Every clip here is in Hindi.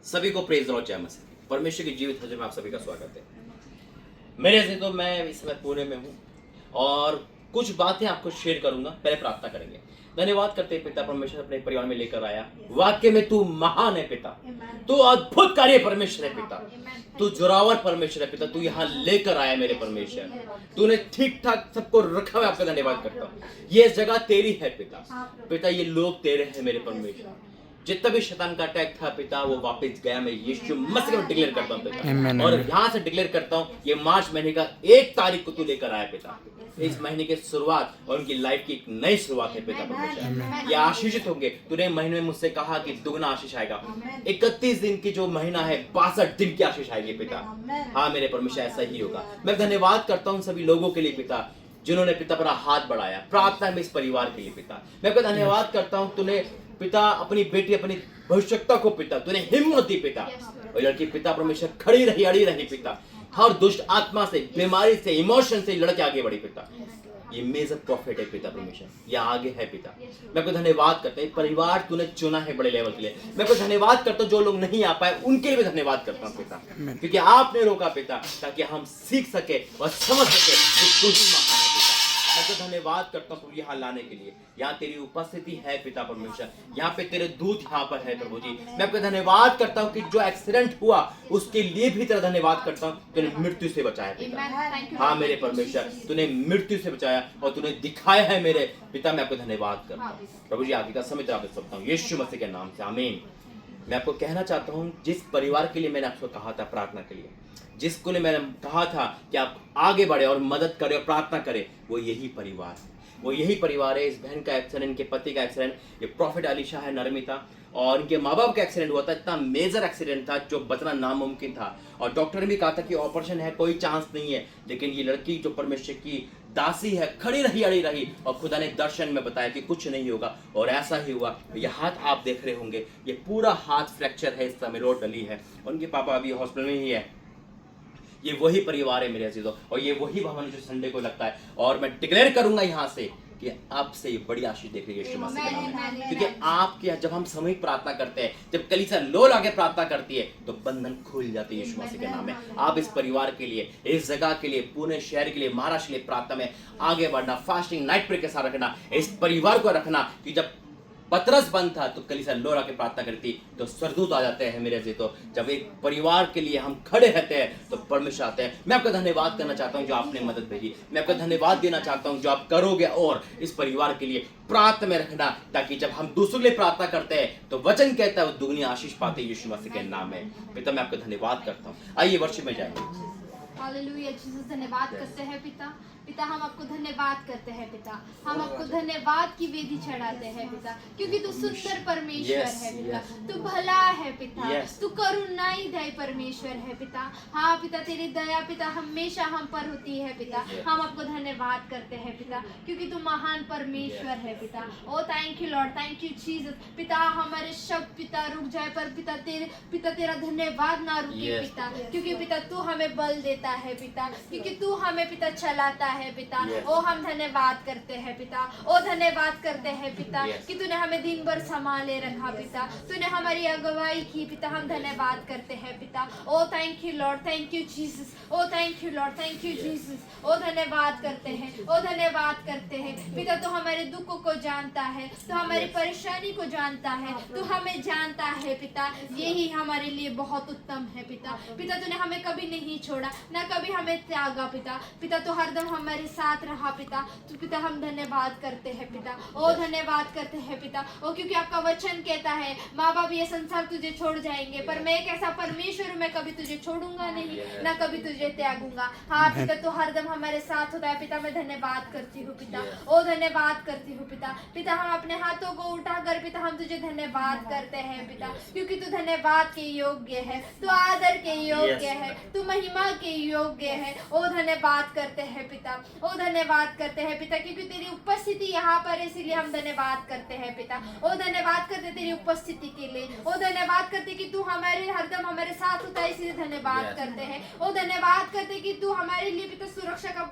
सभी को प्रेज लॉर्ड जय मसीह। परमेश्वर की जीवित हजूर में आप सभी का स्वागत है। मेरे से तो मैं इस समय पुणे में हूँ और कुछ बातें आपको शेयर करूंगा। पहले प्रार्थना करेंगे। धन्यवाद करते हैं पिता परमेश्वर अपने परिवार में लेकर आया। वाक्य में तू महान है पिता, तू अद्भुत कार्य परमेश्वर है पिता, तू जोरावर परमेश्वर है पिता, तू यहाँ लेकर आया मेरे परमेश्वर। तूने ठीक ठाक सबको रखा। मैं आपका धन्यवाद करता हूँ। ये जगह तेरी है पिता, पिता ये लोग तेरे हैं मेरे परमेश्वर। जितना भी शैतान का अटैक था पिता वो वापस गया। मैं यीशु मसीह में डिक्लेयर करता हूँ पिता, और यहाँ से डिक्लेयर करता हूँ ये मार्च महीने का 1 तारीख को तू लेकर आया पिता। इस महीने की शुरुआत और उनकी लाइफ की एक नई शुरुआत है पिता परमेश्वर। ये आशीषित होंगे। तूने महीने में मुझसे कहा कि दुगना आशीष आएगा। 31 दिन की जो महीना है 62 दिन की आशीष आएगी पिता। हाँ मेरे परमेश्वर ऐसा ही होगा। मैं धन्यवाद करता हूँ सभी लोगों के लिए पिता जिन्होंने पिता पर हाथ बढ़ाया प्रार्थना में इस परिवार के लिए पिता। मैं आपका धन्यवाद करता हूँ। तूने पिता अपनी बेटी अपनी भविष्यता को पिता तूने हिम्मत दी पिता, और लड़की पिता परमेश्वर खड़ी रही अड़ी रही पिता। हर दुष्ट आत्मा से बीमारी से इमोशन से लड़के आगे बढ़ी पिता। ये मेजर प्रॉफिट है पिता परमेश्वर, ये आगे है पिता। मैं आपको धन्यवाद करता हूँ। परिवार तूने चुना है बड़े लेवल के लिए। मैं आपको धन्यवाद करता हूँ। जो लोग नहीं आ पाए उनके लिए भी धन्यवाद करता हूँ पिता, क्योंकि आपने रोका पिता ताकि हम सीख सके और समझ सके कि तू ही महान है पिता। मैं तो धन्यवाद करता हूँ यहाँ लाने के लिए। यहाँ तेरी उपस्थिति है पिता परमेश्वर, यहाँ पे तेरे दूत यहाँ पर है प्रभु जी। मैं आपका धन्यवाद करता हूँ कि जो एक्सीडेंट हुआ उसके लिए भी तेरा धन्यवाद करता हूँ। तूने मृत्यु से बचाया पिता। हाँ मेरे परमेश्वर तूने मृत्यु से बचाया और तूने दिखाया है मेरे पिता। मैं आपको धन्यवाद करता हूँ प्रभु जी। आगे का समय तेरा सकता हूँ यीशु मसीह के नाम से आमीन। मैं आपको कहना चाहता हूँ जिस परिवार के लिए मैंने आपको कहा था प्रार्थना के लिए, जिसको ने मैंने कहा था कि आप आगे बढ़े और मदद करें और प्रार्थना करें, वो यही परिवार है। वो यही परिवार है। इस बहन का एक्सीडेंट, इनके पति का एक्सीडेंट, ये प्रॉफिट अलीशा है, नरमिता, और इनके माँ बाप का एक्सीडेंट हुआ था। इतना मेजर एक्सीडेंट था जो बचना नामुमकिन था, और डॉक्टर ने भी कहा था कि ऑपरेशन है, कोई चांस नहीं है। लेकिन ये लड़की जो परमेश्वर की दासी है खड़ी रही अड़ी रही, और खुदा ने दर्शन में बताया कि कुछ नहीं होगा, और ऐसा ही हुआ। ये हाथ आप देख रहे होंगे, ये पूरा हाथ फ्रैक्चर है, इस समय रोड डली है। उनके पापा अभी हॉस्पिटल में ही है। ये वही परिवार है मेरे अजीजों, और ये वही भवन जो संडे को लगता है। और मैं डिक्लेयर करूंगा यहाँ से कि आपसे ये बड़ी आशीष देख रही है यीशु मसीह के नाम में। क्योंकि आपके जब हम सामूहिक प्रार्थना करते हैं, जब कलीसिया लोल आगे प्रार्थना करती है, तो बंधन खुल जाते हैं यीशु मसीह के नाम में। आप इस परिवार के लिए, इस जगह के लिए, पुणे शहर के लिए, महाराष्ट्र के लिए प्रार्थना में आगे बढ़ना, फास्टिंग नाइट प्रे के साथ रखना, इस परिवार को रखना कि जब पतरस बंद था तो कलीसिया लोरा के प्रार्थना करती तो स्वर्गदूत आ जाते हैं मेरे से। तो जब एक परिवार के लिए हम खड़े रहते हैं तो परमेश्वर आते हैं। मैं आपका धन्यवाद करना चाहता हूं जो आपने मदद भेजी। मैं आपका धन्यवाद देना चाहता हूं जो आप करोगे, और इस परिवार के लिए प्रार्थना में रखना, ताकि जब हम दूसरों के लिए प्रार्थना करते हैं तो वचन कहता है वो दुगनी आशीष पाते यीशु मसीह के नाम में। पिता मैं आपका धन्यवाद करता हूँ। आइए वर्षिप में जाएंगे। हालेलुया जीसस, धन्यवाद करते हैं पिता। पिता हम आपको धन्यवाद करते हैं पिता। हम आपको धन्यवाद की वेदी चढ़ाते हैं पिता, क्योंकि तू सुंदर परमेश्वर है पिता। तू भला है पिता, तू करुणाई दया परमेश्वर है पिता। हाँ पिता तेरी दया पिता हमेशा हम पर होती है पिता। हम आपको धन्यवाद करते हैं पिता, क्योंकि तू महान परमेश्वर है पिता। Oh thank you Lord, thank you Jesus. पिता हमारे शब्द पिता रुक जाए पर पिता तेरा धन्यवाद ना रुके पिता, क्योंकि पिता तू हमें बल देता है पिता, क्योंकि तू हमें पिता चलाता है पिता। ओ हम धन्यवाद करते हैं पिता। ओ धन्यवाद करते हैं पिता कि तूने हमें दिन भर संभाले रखा पिता, तूने हमारी अगुवाई की पिता। हम धन्यवाद करते हैं पिता। Oh thank you Lord, thank you Jesus. Oh thank you Lord, thank you Jesus. ओ धन्यवाद करते हैं, ओ धन्यवाद करते हैं पिता। तू हमारे दुखों को जानता है, तू हमारी परेशानी को जानता है, तू हमें जानता है पिता। यही हमारे लिए बहुत उत्तम है पिता। पिता तूने हमें कभी नहीं छोड़ा, ना कभी हमें त्यागा पिता। पिता तो हरदम हमारे साथ रहा पिता। तो पिता हम धन्यवाद करते हैं पिता। ओ धन्यवाद करते हैं पिता। ओ क्योंकि आपका वचन कहता है माँ बाप ये संसार तुझे छोड़ जाएंगे, पर मैं एक ऐसा परमेश्वर हूँ, मैं कभी तुझे छोड़ूंगा नहीं, ना कभी तुझे त्यागूंगा। हाँ पिता तो हरदम हमारे साथ होता है पिता। मैं धन्यवाद करती हूँ पिता। ओ धन्यवाद करती हूँ पिता। पिता हम अपने हाथों को उठाकर पिता हम तुझे धन्यवाद करते हैं पिता, क्योंकि तू धन्यवाद के योग्य है, तू आदर के योग्य है, तू महिमा के योग्य है। ओ धन्यवाद करते हैं पिता, ओ धन्यवाद करते हैं पिता, क्योंकि तेरी उपस्थिति यहाँ पर है, इसीलिए हम धन्यवाद करते हैं पिता। ओ धन्यवाद करते तेरी उपस्थिति के लिए, ओ धन्यवाद करते कि तू हमारे हरदम हमारे साथ होता है, इसलिए धन्यवाद करते हैं। ओ धन्यवाद करते कि तू हमारे लिए पिता सुरक्षा का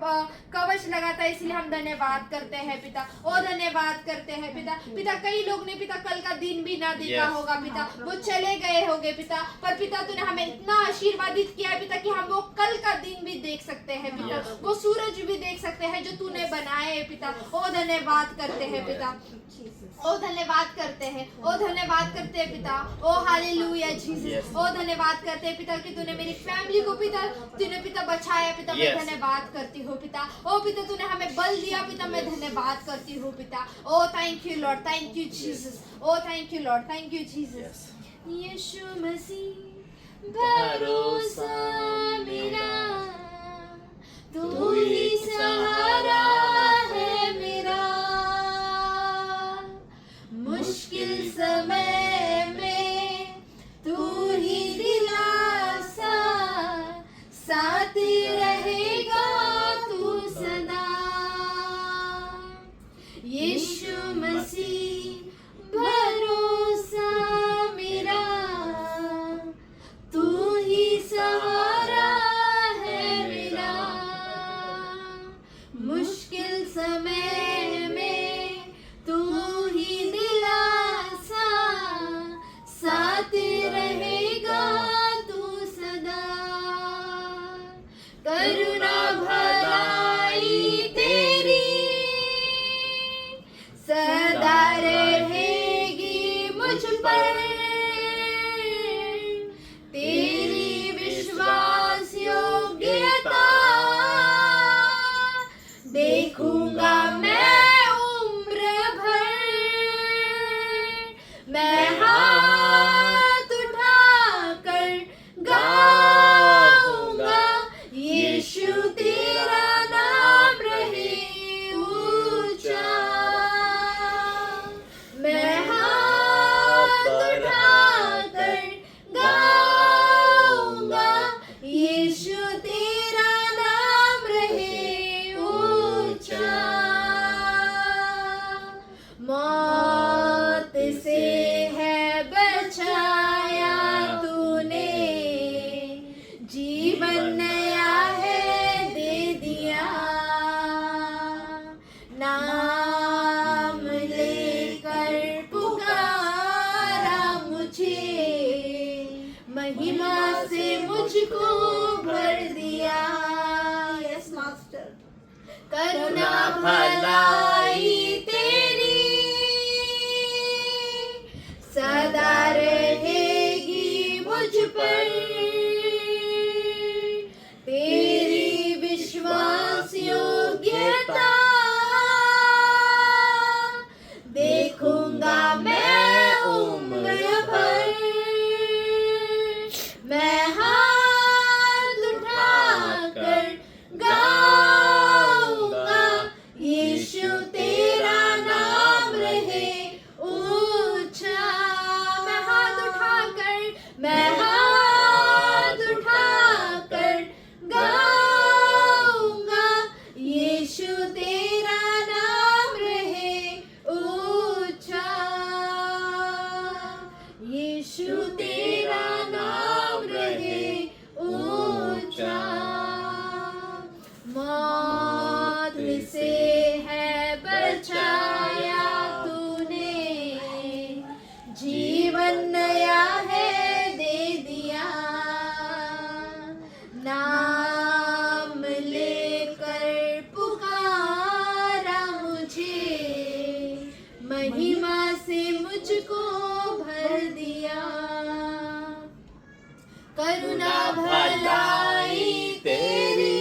कवच लगाता है, इसलिए हम धन्यवाद करते हैं पिता। ओ धन्यवाद करते हैं पिता। पिता कई लोग ने पिता कल का दिन भी ना देखा होगा पिता, वो चले गए होंगे पिता, पर पिता तूने हमें इतना आशीर्वादित किया है पिता कि हम वो कल का दिन भी देख सकते हैं पिता, वो सूरज भी देख सकते हैं जो तूने बनाए है पिता। ओ धन्यवाद करते हैं पिता, ओ धन्यवाद करते हैं, ओ धन्यवाद करते हैं पिता। ओ हालेलुया जीसस। ओ धन्यवाद करते हैं पिता कि तूने मेरी फैमिली को पिता, तूने पिता बचाया पिता, मैं धन्यवाद करती हूँ पिता। ओ पिता तूने हमें बल दिया पिता, मैं धन्यवाद करती हूँ पिता। Oh thank you Lord, thank you Jesus. Oh thank you Lord, thank you Jesus. यीशु मसीह भरोसा मेरा, तू ही सहारा है मेरा, मुश्किल समय में तू ही दिलासा, साथ रहेगा तू सदा। यीशु मसीह भरोसा मेरा, तू ही सहारा है मेरा, मुश्किल समय में तू ही दिलासा, साथ रहेगा तू सदा। करुणा भलाई तेरी सदा रहेगी मुझ पर, तेरी विश्वास योग्यता देखूंगा मैं उम्र भर। मैं हाथ उठाकर गाऊंगा, यीशु तेरा नाम रहे ऊंचा। मैं हाथ उठाकर गाऊंगा, यीशु तेरा नाम रहे ऊंचा। मौत से है बचाया तूने, जीवन नया है दे दिया। नाम लेकर पुकारा मुझे, महिमा से मुझको भर दिया। Yes master. करुणा भलाई तेरी सदा रहेगी मुझ पर, तेरी विश्वास योग्यता देखूंगा मैं उम्र भर। मैं हाथ उठाकर गाऊंगा, यीशु तेरा नाम रहे ऊंचा। मैं हाथ उठाकर, मैं हाथ उठाकर गाऊंगा, यीशु तेरा नाम रहे ऊंचा। यीशु तेरा नाम रहे ऊंचा। मौत से है बचाया तूने, जीवन नया है दे दिया। नाम लेकर पुकारा मुझे, महिमा से मुझको भर दिया। करुणा भलाई तेरी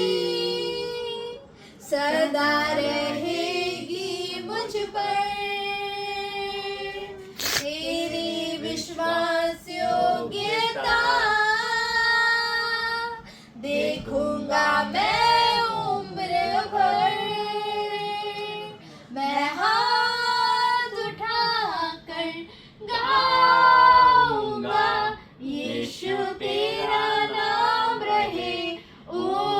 सदा रहेगी मुझ पर, तेरी विश्वास योग्यता देखूंगा मैं उम्र भर। मैं हाथ उठाकर गाऊंगा, यीशु तेरा नाम रहे ऊंचा।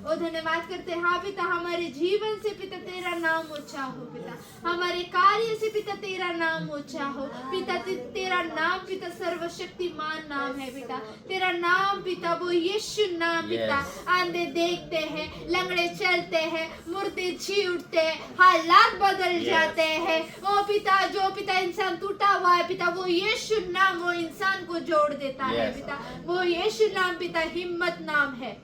ओ धन्यवाद करते हैं हाँ पिता, हमारे जीवन से पिता तेरा नाम ऊंचा हो पिता, हमारे कार्य से पिता तेरा नाम ऊंचा हो पिता। तेरा नाम पिता सर्वशक्तिमान नाम है पिता, तेरा नाम पिता वो यीशु नाम पिता। आंधे देखते हैं, लंगड़े चलते हैं, मुर्दे जी उठते हैं, हालात बदल जाते हैं। ओ पिता जो पिता इंसान टूटा हुआ है पिता, वो यीशु नाम वो इंसान को जोड़ देता है पिता। वो यीशु नाम पिता हिम्मत नाम है,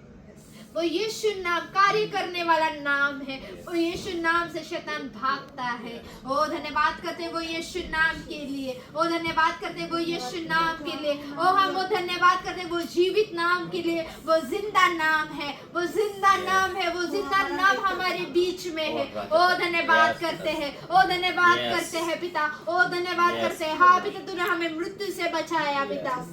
वो यीशु नाम कार्य करने वाला नाम है। वो यीशु नाम से शैतान भागता है। ओ धन्यवाद करते हैं वो यीशु नाम के लिए, ओ धन्यवाद करते हैं वो यीशु नाम के लिए। ओ हम वो धन्यवाद करते हैं वो जीवित नाम के लिए, वो जिंदा नाम है, वो जिंदा नाम है, वो जिंदा नाम हमारे बीच में है। ओ धन्यवाद करते हैं, ओ धन्यवाद करते हैं पिता, ओ धन्यवाद करते हैं हाँ पिता, तूने हमें मृत्यु से बचाया पिता,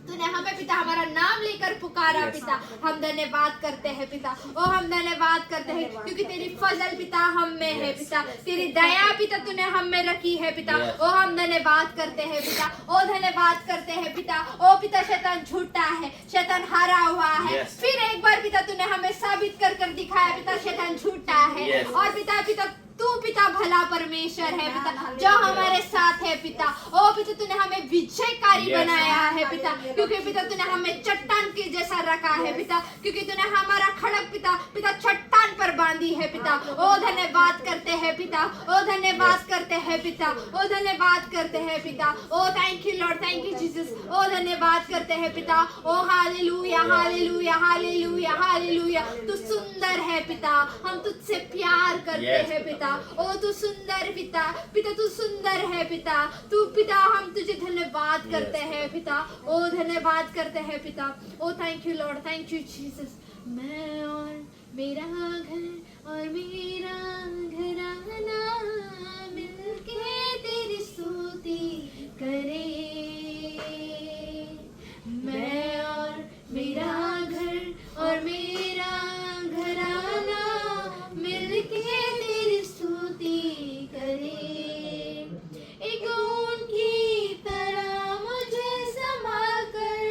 तूने हमें पिता हमारा नाम लेकर पुकारा पिता। हम धन्यवाद करते हैं पिता, ओ हम धन्यवाद करते हैं क्योंकि तेरी फजल पिता हम में है पिता, तेरी दया पिता तूने हम में रखी है पिता। ओ हम धन्यवाद करते हैं पिता, ओ धन्यवाद करते हैं पिता। ओ पिता शैतान झूठा है, शैतान हारा हुआ है, फिर एक बार पिता तूने हमें साबित कर दिखाया पिता शैतान झूठा है। और पिता तू पिता भला परमेश्वर है पिता, जो हमारे साथ है पिता। ओ पिता तूने हमें विजयकारी बनाया है पिता, क्योंकि पिता तूने हमें चट्टान के जैसा रखा है पिता, क्योंकि तूने हमारा खड़क पिता चट्टान पर बांधी है पिता। ओ धन्यवाद करते हैं पिता, ओ धन्यवाद करते हैं पिता, ओ धन्यवाद करते हैं पिता। Oh thank you Lord, thank you Jesus. ओ धन्यवाद करते हैं पिता। ओ हालेलुया हालेलुया हालेलुया हालेलुया। तू सुंदर है पिता, हम तुझसे प्यार करते हैं पिता। ओ तू सुंदर पिता, पिता तू सुंदर है पिता, तू पिता हम तुझे धन्यवाद करते हैं पिता। ओ धन्यवाद करते हैं पिता। Oh thank you Lord, thank you Jesus. मैं और मेरा घर और मेरा घराना मिलके तेरी स्तुति करे। मैं और मेरा घर और मेरा घराना मिलके तेरी स्तुति करे। एक ऊन की तरह मुझे संभाल कर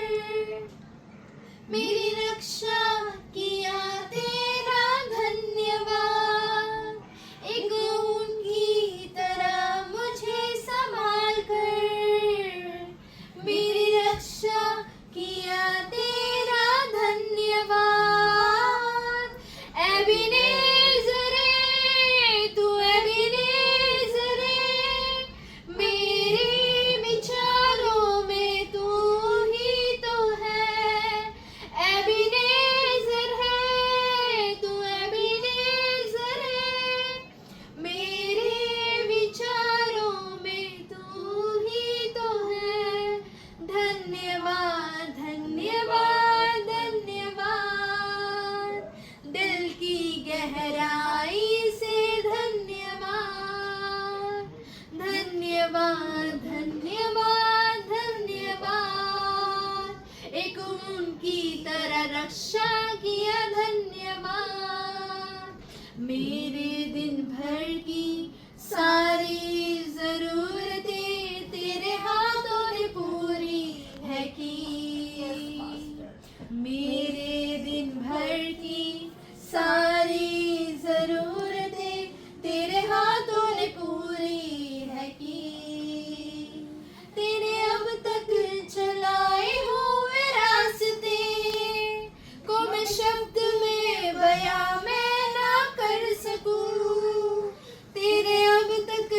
मेरी रक्षा किया तेरा धन्यवाद। एक ऊन की तरह मुझे संभाल कर मेरी रक्षा किया तेरा धन्यवाद। एबेनेज़र तू एबेनेज़र मेरे विचारों में तू ही तो है। एबेनेज़र है तू एबेनेज़र मेरे विचारों में तू ही तो है। धन्यवाद धन्यवाद धन्यवाद, दिल की गहराई से धन्यवाद। धन्यवाद धन्यवाद धन्यवाद, एक ऊन की तरह रक्षा किया धन्यवाद। मेरे दिन भर की सारी जरूरतें तेरे हाथों ने पूरी है की। मेरे दिन भर की सारी जरूरतें तेरे हाथों ने पूरी है की। तेरे अब तक चलाए हुए रास्ते को मैं शब्द में बयां मैं ना कर सकूं। तेरे अब तक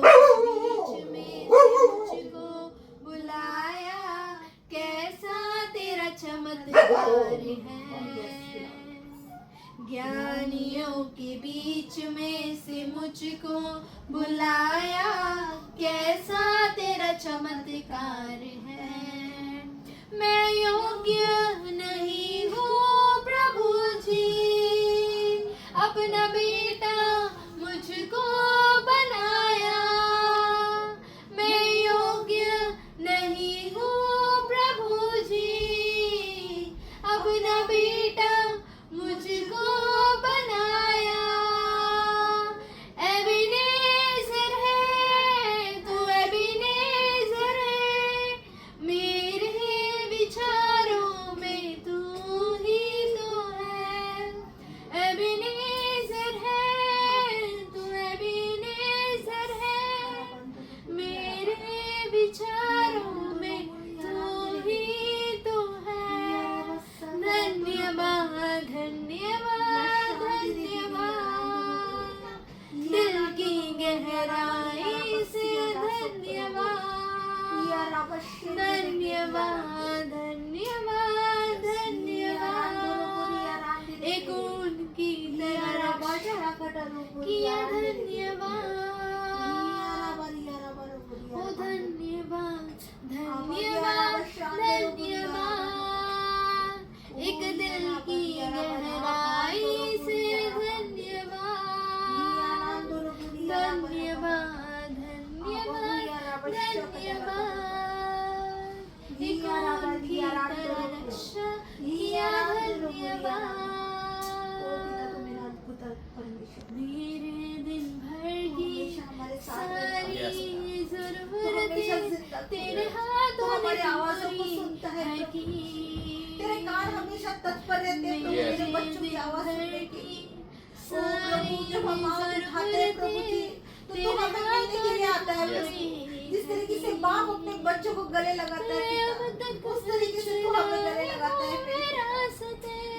बीच में से मुझको बुलाया, कैसा तेरा चमत्कार है। ज्ञानियों के बीच में से मुझको बुलाया, कैसा तेरा चमत्कार है। मैं योग्य नहीं हूँ प्रभु जी, अपना बेटा मुझको बनाया। मैं योग्य नहीं हूँ प्रभु जी, अपना बेटा मुझको बनाया। एबेनेज़र है तू, एबेनेज़र है, मेरे विचारों में तू ही तो है। एबेनेज़र है तू, एबेनेज़र है, मेरे विचारों में तू ही तो है। धन्यवाद धन्यवाद धन्यवाद, दिल की गहराई से धन्यवाद। धन्यवाद धन्यवाद धन्यवाद, एक उनकी तरह किया। धन्यवाद ओ धन्यवाद धन्यवाद धन्यवाद, एक दिल की गहराई से धन्यवाद। धन्यवाद धन्यवाद धन्यवाद, एक उनकी तरह रक्षा किया। धन्यवाद मेरे दिन भर की सारी ज़रूरतें तेरे हाथों में पूरी की। तेरे कान हमेशा तत्पर रहते हैं प्रभु, Yes. मेरे बच्चों की आवाज सुनने की। ओ प्रभु, जब हम आवाज उठाते हैं प्रभु जी, तो तू हमें मिलने के लिए आता है Yes. प्रभु। जिस तरीके से बाप अपने बच्चों को गले लगाता है पिता, उस तरीके से तू हमें गले लगाता है पिता।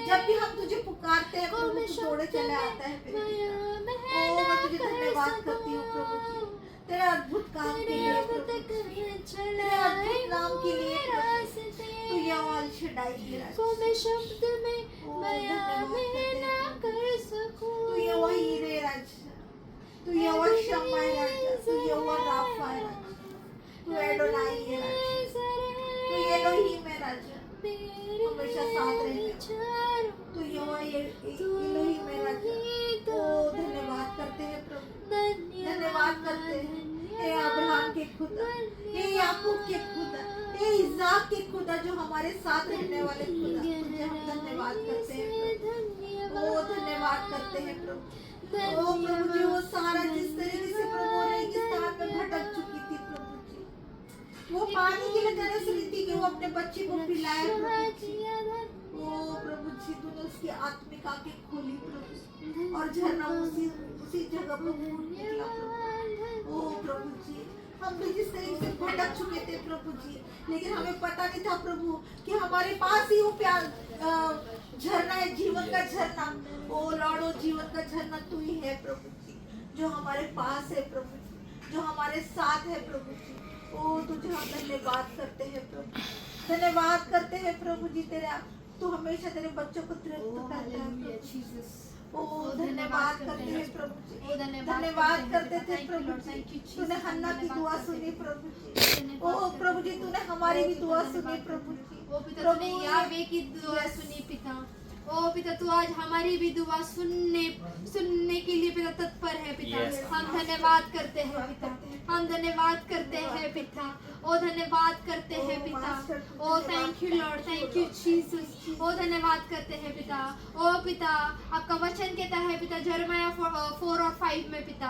जब भी हम तुझे पुकारते हैं प्रभु, तू दौड़े चले आता है पिता। ओ मैं तुझे धन्यवाद करती हूँ प्रभु जी, तेरे अद्भुत काम के लिए प्रभु, तेरे अद्भुत नाम के लिए प्रभु। तू यहोवा अल शद्दाई की राज, को मैं शब्द में बयां में ना कर सकूं। तू यहोवा हीरे राज, तू यहोवा शम्मा है राज, तू यहोवा राफा है राज, तू एडोनाई है राज, तू एलोहीम है राज, हमेशा साथ रहे। तू यहोवा एलोहीम है राज। ओ धन्यवाद करते हैं प्रभु, धन्यवाद करते हैं हे अब्राहम के खुदा, हे याकूब के खुदा, हे इसाक के खुदा, जो हमारे साथ रहने वाले खुदा, तुझे हम धन्यवाद करते हैं प्रभु। ओ धन्यवाद करते हैं प्रभु। ओ प्रभु जी, वो सारा जिस तरीके से प्रभु रेगिस्तान में भटक चुकी थी प्रभु जी, वो पानी के लिए तरस रही थी कि वो अपने बच्चे को पिलाए प्रभु जी। ओ प्रभु जी, तूने उसकी आत्मिक आंखें खोली प्रभु, और झरना उसी जगह पर फूट निकला प्रभु। ओ प्रभु जी, हम भी जिस तरीके से भटक चुके थे प्रभु जी, लेकिन हमें पता नहीं था प्रभु कि हमारे पास ही वो प्यार झरना है, जीवन का झरना। ओ लॉर्ड, जीवन का झरना तू ही है प्रभु जी, जो हमारे पास है प्रभु जी, जो हमारे साथ है प्रभु जी। ओ तुझे हम धन्यवाद करते हैं प्रभु, धन्यवाद करते हैं प्रभु जी। तेरा तू हमेशा तेरे बच्चों को तृप्त करता है प्रभु। ओ धन्यवाद करते हैं प्रभु जी, धन्यवाद करते थे प्रभु जी। तूने हन्ना की दुआ सुनी प्रभु जी। ओ प्रभु जी, तूने हमारी भी दुआ सुनी प्रभु जी। ओ पिता, तूने यावे की दुआ सुनी पिता। ओ पिता, तू आज हमारी भी दुआ सुनने के लिए पिता तत्पर है पिता। Yes. हम धन्यवाद करते हैं पिता, हम धन्यवाद करते हैं पिता। ओ धन्यवाद करते हैं पिता। Oh thank you Lord, thank you Jesus. ओ धन्यवाद करते हैं पिता। ओ पिता, आपका वचन कहता है पिता यिर्मयाह 4 और 5 में पिता,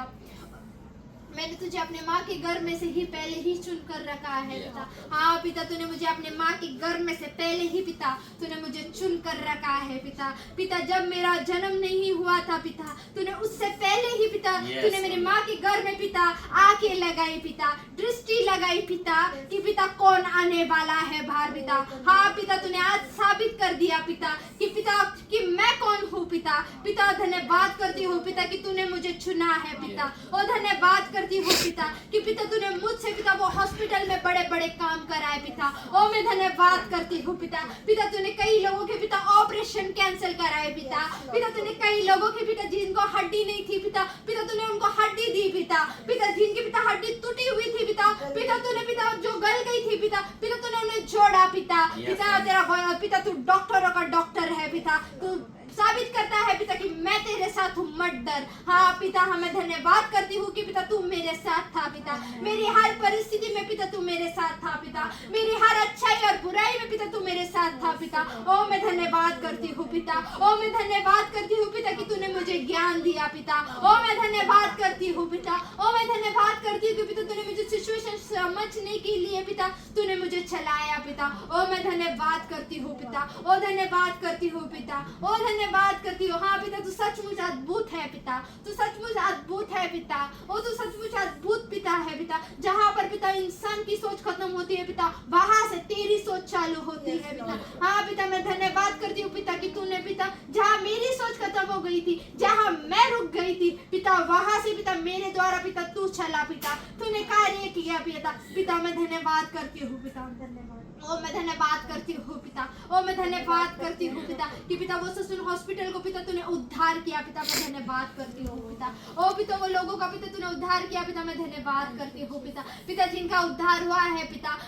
मैंने तुझे अपने माँ के गर्भ में से ही पहले ही चुन कर रखा है पिता। हाँ पिता, तूने मुझे अपने माँ के गर्भ में से पहले ही पिता तूने मुझे चुन कर रखा है पिता। पिता, जब मेरा जन्म नहीं हुआ था पिता, तूने उससे पहले ही पिता पिता Yes. तूने मेरी माँ के घर में पिता आके लगाई पिता, दृष्टि लगाई पिता कि पिता कौन आने वाला है बाहर पिता। हाँ पिता तूने आज साबित कर दिया पिता कि मैं कौन हूँ पिता। पिता धन्यवाद करती हूँ पिता कि तूने मुझे चुना है पिता। और धन्यवाद करती हूँ पिता कि पिता तूने मुझसे पिता वो हॉस्पिटल में बड़े बड़े काम कराए पिता। और मैं धन्यवाद करती हूँ पिता। पिता तूने कई लोगों के पिता ऑपरेशन कैंसिल कराए पिता। पिता तूने कई लोगों के पिता जिनको हड्डी नहीं थी पिता तूने उनको हड्डी दी पिता जिनकी पिता हड्डी टूटी हुई थी पिता तूने पिता जो गल गई थी पिता तूने उन्हें जोड़ा पिता। पिता तेरा पिता तू डॉक्टरों का डॉक्टर है पिता। तू साबित करता है पिता कि मैं तेरे साथ हूँ, मत डर। हाँ पिता हमें धन्यवाद करती हूँ कि पिता तू मेरे साथ था पिता। मेरी हर परिस्थिति में पिता तू मेरे साथ था पिता। मेरी हर अच्छाई और बुराई में पिता तू मेरे साथ था पिता। ओ मैं धन्यवाद करती हूँ पिता। ओ मैं धन्यवाद करती हूँ पिता कि तूने मुझे ज्ञान दिया पिता। ओ मैं धन्यवाद करती हूँ पिता। ओ मैं धन्यवाद करती हूँ कि पिता तूने मुझे सिचुएशन समझने के लिए पिता तूने मुझे चलाया पिता। ओ मैं धन्यवाद करती हूँ पिता। ओ धन्यवाद करती हूँ पिता। ओ धन्यवाद करती हूँ। हाँ पिता तू सचमुच अद्भुत है पिता। तू सचमुच अद्भुत है पिता। ओ तू सचमुच अद्भुत पिता है पिता। जहाँ पर पिता इंसान की सोच खत्म होती है पिता वहां से तेरी सोच चालू होती है पिता। हाँ पिता मैं धन्यवाद करती हूँ पिता कि तूने पिता जहाँ मेरी सोच खत्म हो गई थी, जहाँ मैं रुक गई थी पिता वहां से पिता मेरे द्वारा पिता तू चला पिता। तूने कार्य किया पिता मैं धन्यवाद करती हूँ पिता। धन्यवाद। ओ मैं धन्यवाद करती हूँ पिता। ओ मैं धन्यवाद करती हूँ पिता कि पिता वो ससुर हॉस्पिटल को पिता तूने उद्धार किया पिता। मैं धन्यवाद करती हूँ पिता। ओ पिता वो लोगों का पिता तूने उद्धार किया पिता। मैं धन्यवाद करती हूँ पिता जिनका उद्धार हुआ है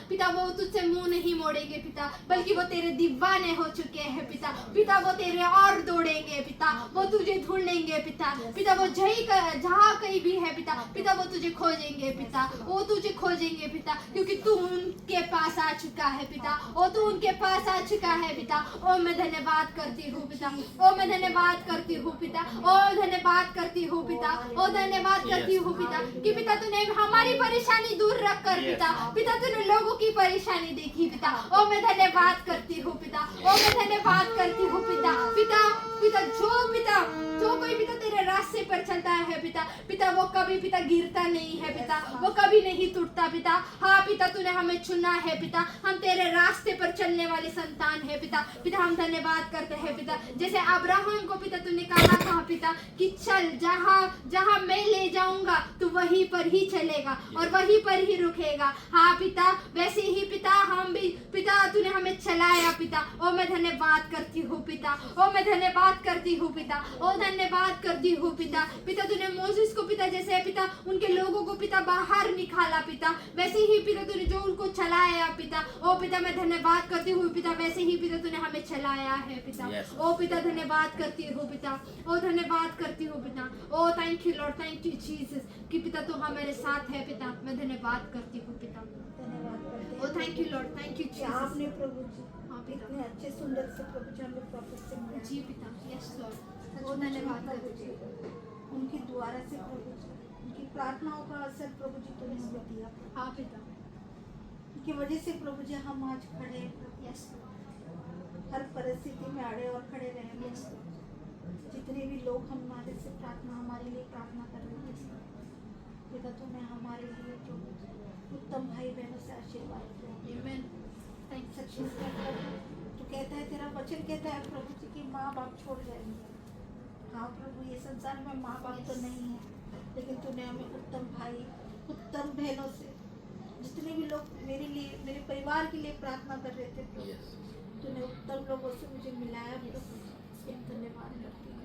पिता वो तुझसे मुंह नहीं मोड़ेंगे पिता, बल्कि वो तेरे दीवाने हो चुके हैं पिता वो तेरे और दौड़ेंगे पिता। वो तुझे ढूंढेंगे पिता वो जहाँ कहीं भी है पिता वो तुझे खोजेंगे पिता। वो तुझे खोजेंगे पिता क्योंकि तू उनके पास आ चुका है पिता। ओ तू उनके पास आ चुका है पिता। ओ मैं धन्यवाद करती हूँ पिता। ओ मैं धन्यवाद करती हूँ पिता। ओ धन्यवाद करती हूँ पिता। ओ धन्यवाद करती हूँ पिता कि पिता तूने हमारी परेशानी दूर रख कर पिता तूने लोगों की परेशानी देखी पिता। ओ मैं धन्यवाद करती हूँ पिता। ओ मैं धन्यवाद करती हूँ पिता जो कोई पिता तेरे रास्ते पर चलता है पिता वो कभी पिता गिरता नहीं है पिता। वो कभी नहीं टूटता पिता। हाँ पिता तूने हमें चुना है पिता। हम तेरे रास्ते पर चलने वाली संतान है पिता हम धन्यवाद करते हैं पिता। जैसे अब्राहम को पिता तूने कहा था पिता कि चल जहाँ मैं ले जाऊंगा तू वहीं पर ही चलेगा और वहीं पर ही रुकेगा। हाँ पिता वैसे ही पिता हम भी पिता तूने हमें चलाया पिता। ओ मैं धन्यवाद करती हूँ पिता। ओ मैं धन्यवाद करती हूँ पिता। ओ धन्यवाद करती हूँ पिता तूने मोसेस को पिता जैसे पिता उनके लोगों को पिता बाहर निकाला पिता वैसे ही पिता तूने जो उनको चलाया पिता। ओ पिता मैं धन्यवाद करती हूँ पिता वैसे ही पिता तूने हमें चलाया है पिता। ओ पिता धन्यवाद करती हूँ पिता। ओ धन्यवाद करती हूँ पिता। Oh thank you Lord, thank you Jesus कि पिता तू हमारे साथ है पिता। मैं धन्यवाद करती हूँ पिता। Oh thank you Lord, thank you Jesus. आपने प्रभु जी हाँ पिता। इतने अच्छे सुंदर से प्रभु जी हमें प्रॉफिट से जी पिता। Yes Lord. ओ धन्यवाद प्रभु जी उनकी द्वारा से प्रभु जी उनकी प्रार्थनाओं का असर प्रभु जी तूने हमें दिया। हाँ पिता। उनकी वजह से प्रभु जी हम आज खड़े हैं प्रभु। यस हर परिस्थिति में अड़े और खड़े रहे। यस जितने भी लोग हमारे से हमारे लिए प्रार्थना कर रहे हैं पिता तूने हमारे लिए जो उत्तम भाई बहनों से आशीर्वाद किया। आमेन। थैंक यू तू कहता है तेरा वचन कहता है प्रभु जी कि माँ बाप छोड़ जाएंगे। हाँ प्रभु ये संसार में माँ बाप तो नहीं है लेकिन तूने हमें उत्तम भाई उत्तम बहनों से जितने भी लोग मेरे लिए मेरे परिवार के लिए प्रार्थना कर रहे थे प्रभु तूने उत्तम लोगों से मुझे मिलाया प्रभु। इसके धन्यवाद करती हूँ।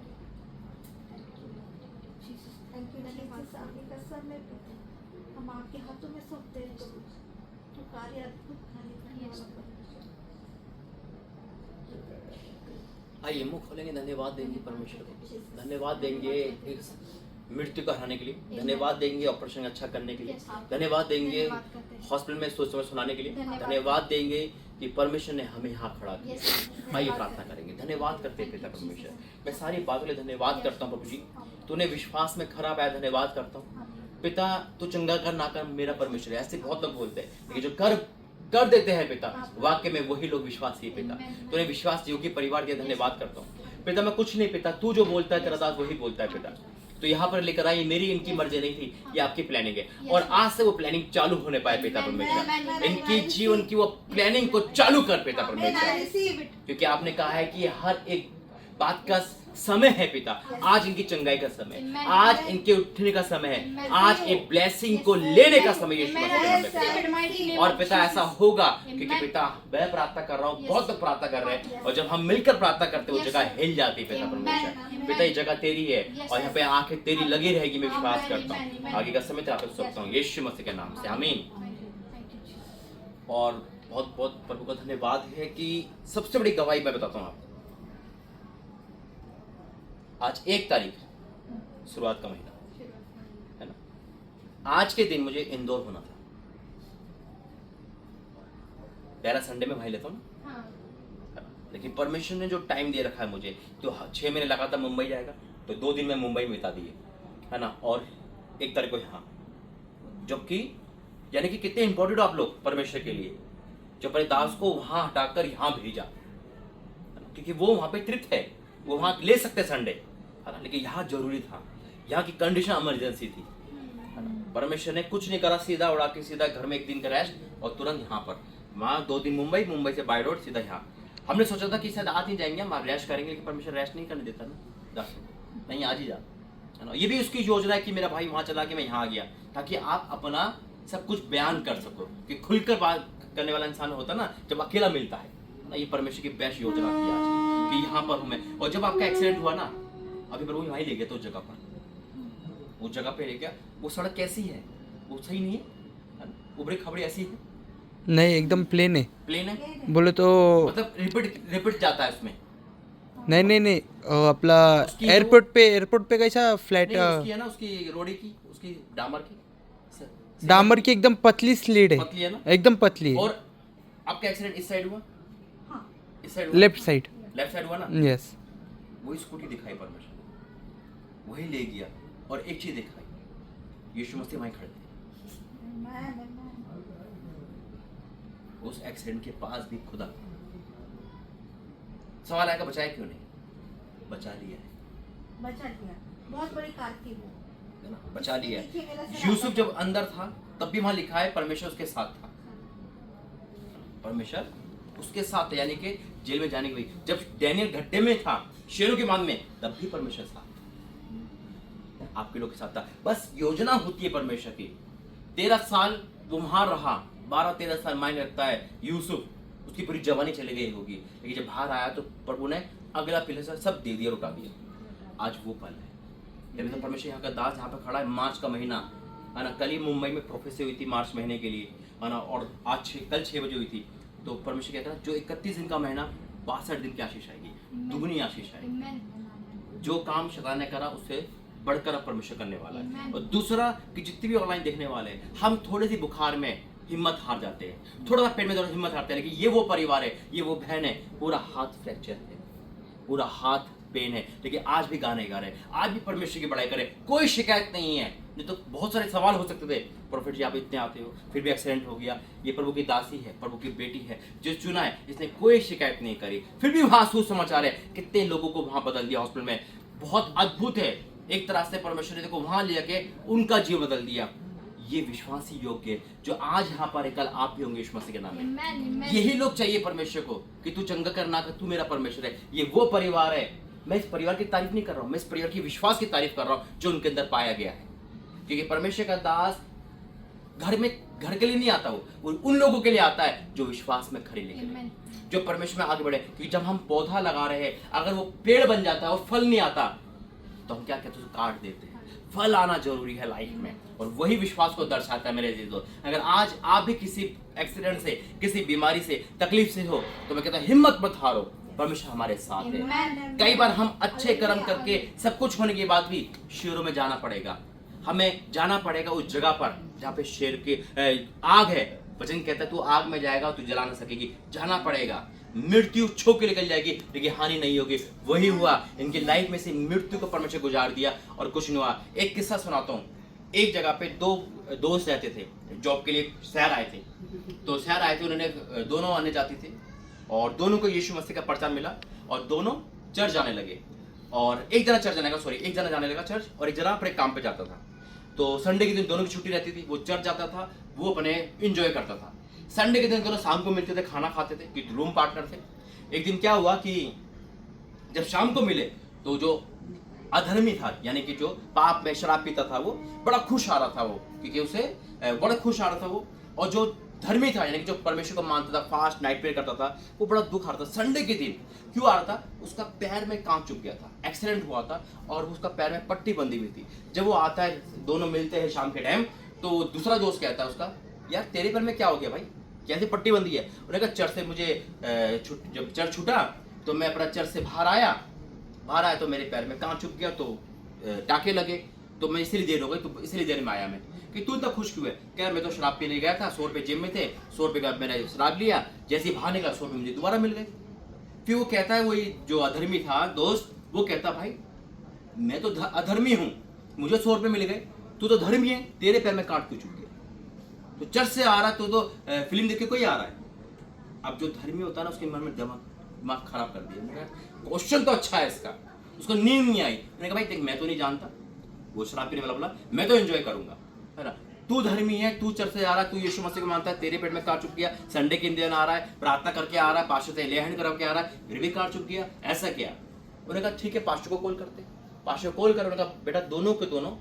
Thank you Jesus. आगे का समय हम आपके हाथों में सौंपते हैं प्रभु। तो कार्य अद्भुत कार्य करने वाला परमेश्वर। आइए मुंह खोलेंगे, धन्यवाद देंगे परमेश्वर को। धन्यवाद देंगे इस मृत्यु को हराने के लिए। धन्यवाद देंगे ऑपरेशन अच्छा करने के लिए। धन्यवाद देंगे हॉस्पिटल में सोच समझ सुनाने के लिए। धन्यवाद देंगे कि परमेश्वर ने हमें यहाँ खड़ा किया। आइए प्रार्थना करेंगे। धन्यवाद करते हैं पिता परमेश्वर। मैं सारी बातों के लिए धन्यवाद करता हूँ प्रभु जी। तूने विश्वास में खरा पाया, धन्यवाद करता हूँ पिता। तू चंगा कर ना कर मेरा परमेश्वर। ऐसे बहुत लोग बोलते हैं लेकिन जो कर देते हैं पिता वाक्य में वही लोग विश्वासी है पिता। तूने विश्वास योग्य परिवार दिया, धन्यवाद करता हूँ पिता। मैं कुछ नहीं पिता, तू जो बोलता है तेरा दास वही बोलता है पिता। तो यहाँ पर लेकर आई, मेरी इनकी मर्जी नहीं थी, ये आपकी प्लानिंग है। और आज से वो प्लानिंग चालू होने पाए पिता परमेश्वर, इनकी जीवन की वो प्लानिंग को चालू कर पिता परमेश्वर, क्योंकि आपने कहा है कि हर एक बात का समय है पिता। आज इनकी चंगाई का समय है, आज इनके उठने का समय है, आज एक ब्लेसिंग को लेने का समय यीशु मसीह के नाम में। और पिता ऐसा होगा क्योंकि पिता मैं प्रार्थना कर रहा हूँ, बहुत लोग प्रार्थना कर रहे हैं, और जब हम मिलकर प्रार्थना करते हैं वो जगह हिल जाती है पिता परमेश्वर। पिता ये जगह तेरी है और यहाँ पे आंखें तेरी लगी रहेगी, मैं विश्वास करता हूँ। आगे का समय तो आप सकता हूँ यीशु मसीह के नाम से, आमीन। और बहुत बहुत प्रभु का धन्यवाद है कि सबसे बड़ी गवाही मैं बताता हूँ आपको। आज 1 तारीख शुरुआत का महीना है ना। आज के दिन मुझे इंदौर होना था, पहला संडे में भाई लेता हूँ ना, लेकिन परमेश्वर ने जो टाइम दे रखा है मुझे, तो 6 महीने लगा था मुंबई जाएगा, तो 2 दिन मैं मुंबई में बिता दिए है ना, और 1 तारीख को यहाँ, जबकि यानी कि कितने इंपॉर्टेंट हो आप लोग परमेश्वर के लिए, जो अपने दास को वहां हटाकर यहाँ भेजा, क्योंकि वो वहां पे तृप्त है, वो वहां ले सकते संडे है ना, लेकिन यहाँ जरूरी था, यहाँ की कंडीशन इमरजेंसी थी है ना। परमेश्वर ने कुछ नहीं करा, सीधा उड़ा के सीधा घर में 1 दिन का रेस्ट और तुरंत यहाँ पर, वहाँ 2 दिन मुंबई, मुंबई से बाय रोड सीधा यहाँ। हमने सोचा था कि शायद आज ही जाएंगे, हम रेस्ट करेंगे, लेकिन परमेश्वर रेस्ट नहीं करने देता ना, नहीं आज ही जा है ना। ये भी उसकी योजना है कि मेरा भाई वहाँ चला के मैं यहाँ आ गया, ताकि आप अपना सब कुछ बयान कर सको, कि खुलकर बात करने वाला इंसान होता ना जब अकेला मिलता है ना। ये परमेश्वर की बेस्ट योजना थी आज की, कि यहाँ पर हूँ मैं। और जब आपका एक्सीडेंट हुआ ना, अभी प्रभु वहीं ले गया तो उस जगह पर, उस जगह पे ले गया। वो सड़क कैसी है, वो सही नहीं है, उबड़ी खबड़ी ऐसी है नहीं, एकदम प्लेन है। प्लेन है बोले तो मतलब रिपीट जाता है उसमें। नहीं अपना एयरपोर्ट पे कैसा फ्लैट, उसकी है ना, उसकी रोडी की, उसकी डामर की एकदम पतली स्लीड है, पतली है ना, एकदम पतली है। और आपका एक्सीडेंट इस साइड हुआ, इस साइड लेफ्ट साइड हुआ ना। यस, वही स्कूटी दिखाई परमेश्वर, वही ले गया, और एक चीज दिखाई, यीशु मसीह वहीं खड़े थे। उस एक्सीडेंट के पास भी खुदा। सवाल आएगा बचाया क्यों नहीं? बचा लिया है, बचा लिया, बहुत बड़ी कार थी वो, है ना, बचा लिया है। यूसुफ जब अंदर था तब भी वहां लिखा है परमेश्वर उसके साथ था, परमेश्वर उसके साथ, यानी कि जेल में जाने के लिए जब डैनियल गड्ढे में था शेरों के बांध में, तब भी परमेश्वर साथ, आपके लोग के साथ था। बस योजना होती है परमेश्वर की। 13 साल वो वहां रहा, 12-13 साल मायने रखता है। यूसुफ, उसकी पूरी जवानी चली गई होगी, लेकिन जब बाहर आया तो प्रभु ने अगला पिलर सब दे दिया, उठा दिया। आज वो पल है जब तो परमेश्वर यहाँ का दास यहाँ पे खड़ा है। मार्च का महीना है ना, कल ही मुंबई में प्रोफेसर हुई थी मार्च महीने के लिए है ना, और आज कल 6 बजे हुई थी। तो परमेश्वर कहता है जो 31 दिन का महीना 62 दिन की आशीष आएगी, दुगनी आशीष आएगी। जो काम शैतान ने करा उससे बढ़कर अब परमेश्वर करने वाला है। और दूसरा कि जितने भी ऑनलाइन देखने वाले हैं, हम थोड़े सी बुखार में हिम्मत हार जाते हैं, थोड़ा सा पेट में थोड़ा हिम्मत हारते हैं, लेकिन ये वो परिवार है, ये वो बहन है, पूरा हाथ फ्रैक्चर है, पूरा हाथ पेन है, लेकिन आज भी गाने गा रहे, आज भी परमेश्वर की बड़ाई करे, कोई शिकायत नहीं है। नहीं तो बहुत सारे सवाल हो सकते थे, प्रोफेट जी आप इतने आते हो, फिर भी एक्सीडेंट हो गया, ये प्रभु की दासी है, प्रभु की बेटी है, जो चुना है, इसने कोई शिकायत नहीं करी, फिर भी वहां सुसमाचार है। कितने लोगों को वहां बदल दिया हॉस्पिटल में, बहुत अद्भुत है। एक तरह से परमेश्वर ने देखो वहां ले जाके उनका जीवन बदल दिया। ये विश्वासी योग्य है, जो आज यहाँ पर है, कल आप भी होंगे यीशु मसीह के नाम में। यही लोग चाहिए परमेश्वर को कि तू चंगा कर ना कर, तू मेरा परमेश्वर है। ये वो परिवार है। मैं इस परिवार की तारीफ नहीं कर रहा हूँ, मैं इस परिवार की विश्वास की तारीफ कर रहा हूँ जो उनके अंदर पाया गया है। क्योंकि परमेश्वर का दास घर के लिए नहीं आता, वो उन लोगों के लिए आता है जो विश्वास में खड़े निकले, जो परमेश्वर में आगे बढ़े। क्योंकि जब हम पौधा लगा रहे हैं, अगर वो पेड़ बन जाता है और फल नहीं आता, तो हम क्या कहते हैं, काट देते हैं। फल आना जरूरी है लाइफ में, और वही विश्वास को दर्शाता है मेरे अजीजों। अगर आज आप भी किसी एक्सीडेंट से, किसी बीमारी से, तकलीफ से हो, तो मैं कहता हूं हिम्मत मत हारो, परमेश्वर हमारे साथ है। कई बार हम अच्छे कर्म करके सब कुछ होने के बाद भी शेरों में जाना पड़ेगा, हमें जाना पड़ेगा उस जगह पर जहाँ पे शेर की आग है। वचन कहता है तू आग में जाएगा तू जला ना सकेगी, जाना पड़ेगा। मृत्यु छो के निकल जाएगी लेकिन हानि नहीं होगी। वही हुआ, इनकी लाइफ में से मृत्यु को परमेश्वर गुजार दिया और कुछ नहीं हुआ। एक किस्सा सुनाता हूँ। एक जगह पे 2 दोस्त रहते थे, जॉब के लिए शहर आए थे। तो शहर आए थे, उन्होंने दोनों आने जाती थे और दोनों को यीशु मसीह का प्रचार मिला और दोनों चर्च जाने लगे। और एक जना चर्च जाने का, सॉरी, एक जना जाने लगा चर्च और एक जना अपने काम पे जाता था। तो संडे के दिन दोनों की छुट्टी रहती थी, वो चर्च जाता था, वो अपने इंजॉय करता था। संडे के दिन दोनों शाम को मिलते थे, खाना खाते थे, क्योंकि रूम पार्टनर थे। एक दिन क्या हुआ कि जब शाम को मिले तो जो अधर्मी था, यानी कि जो पाप में शराब पीता था, वो बड़ा खुश आ रहा था, वो क्योंकि उसे बड़ा खुश आ रहा था वो। और जो धर्मी था, यानी कि जो परमेश्वर को मानता था, फास्ट नाइट प्रेयर करता था, वो बड़ा दुख आ रहा था। संडे के दिन क्यों आ रहा था? उसका पैर में कांच चुभ गया था, एक्सीडेंट हुआ था और उसका पैर में पट्टी बंधी हुई थी। जब वो आता है, दोनों मिलते हैं शाम के टाइम, तो दूसरा दोस्त कहता है उसका, यार तेरे पैर में क्या हो गया भाई, कैसे पट्टी बंधी है? उन्होंने कहा चर्च से मुझे जब चर्च छूटा तो मैं अपना चर्च से बाहर आया तो मेरे पैर में कांच चुभ गया, तो टाके लगे, तो मैं इसलिए देर हो गई, तो इसलिए देर में आया मैं। कि तू इतना खुश क्यों है? कह मैं तो शराब पीने गया था, 100 रुपये जेब में थे, 100 रुपये का मैंने शराब लिया, जैसे ही बाहर निकला 100 रुपये मुझे दोबारा मिल गए। फिर वो कहता है, वही जो अधर्मी था दोस्त, वो कहता भाई मैं तो अधर्मी हूँ, मुझे 100 रुपये मिल गए, तू तो धर्मी है, तेरे पैर में कांट क्यों चुभ गया? तो चर्च से आ रहा तो फिल्म देख के कोई आ रहा है। अब जो धर्मी होता है ना, उसके मन में दिमाग खराब कर दिया। क्वेश्चन तो अच्छा है इसका, उसको नींद नहीं आई। मैंने कहा भाई देख, मैं तो नहीं जानता, वो शराब पीने वाला बोला मैं तो एंजॉय करूंगा, है ना। तू धर्मी है, तू चर्च से आ रहा है, तू यीशु मसीह को मानता है, तेरे पेट में काट चुक गया, संडे के दिन आ रहा है, प्रार्थना करके आ रहा है, पास्टर से लेहन करा के आ रहा है, फिर भी काट चुक गया, ऐसा क्या? उन्होंने कहा ठीक है, पास्टर को कॉल करते। पास्टर को कॉल कर, उन्होंने कहा बेटा दोनों के दोनों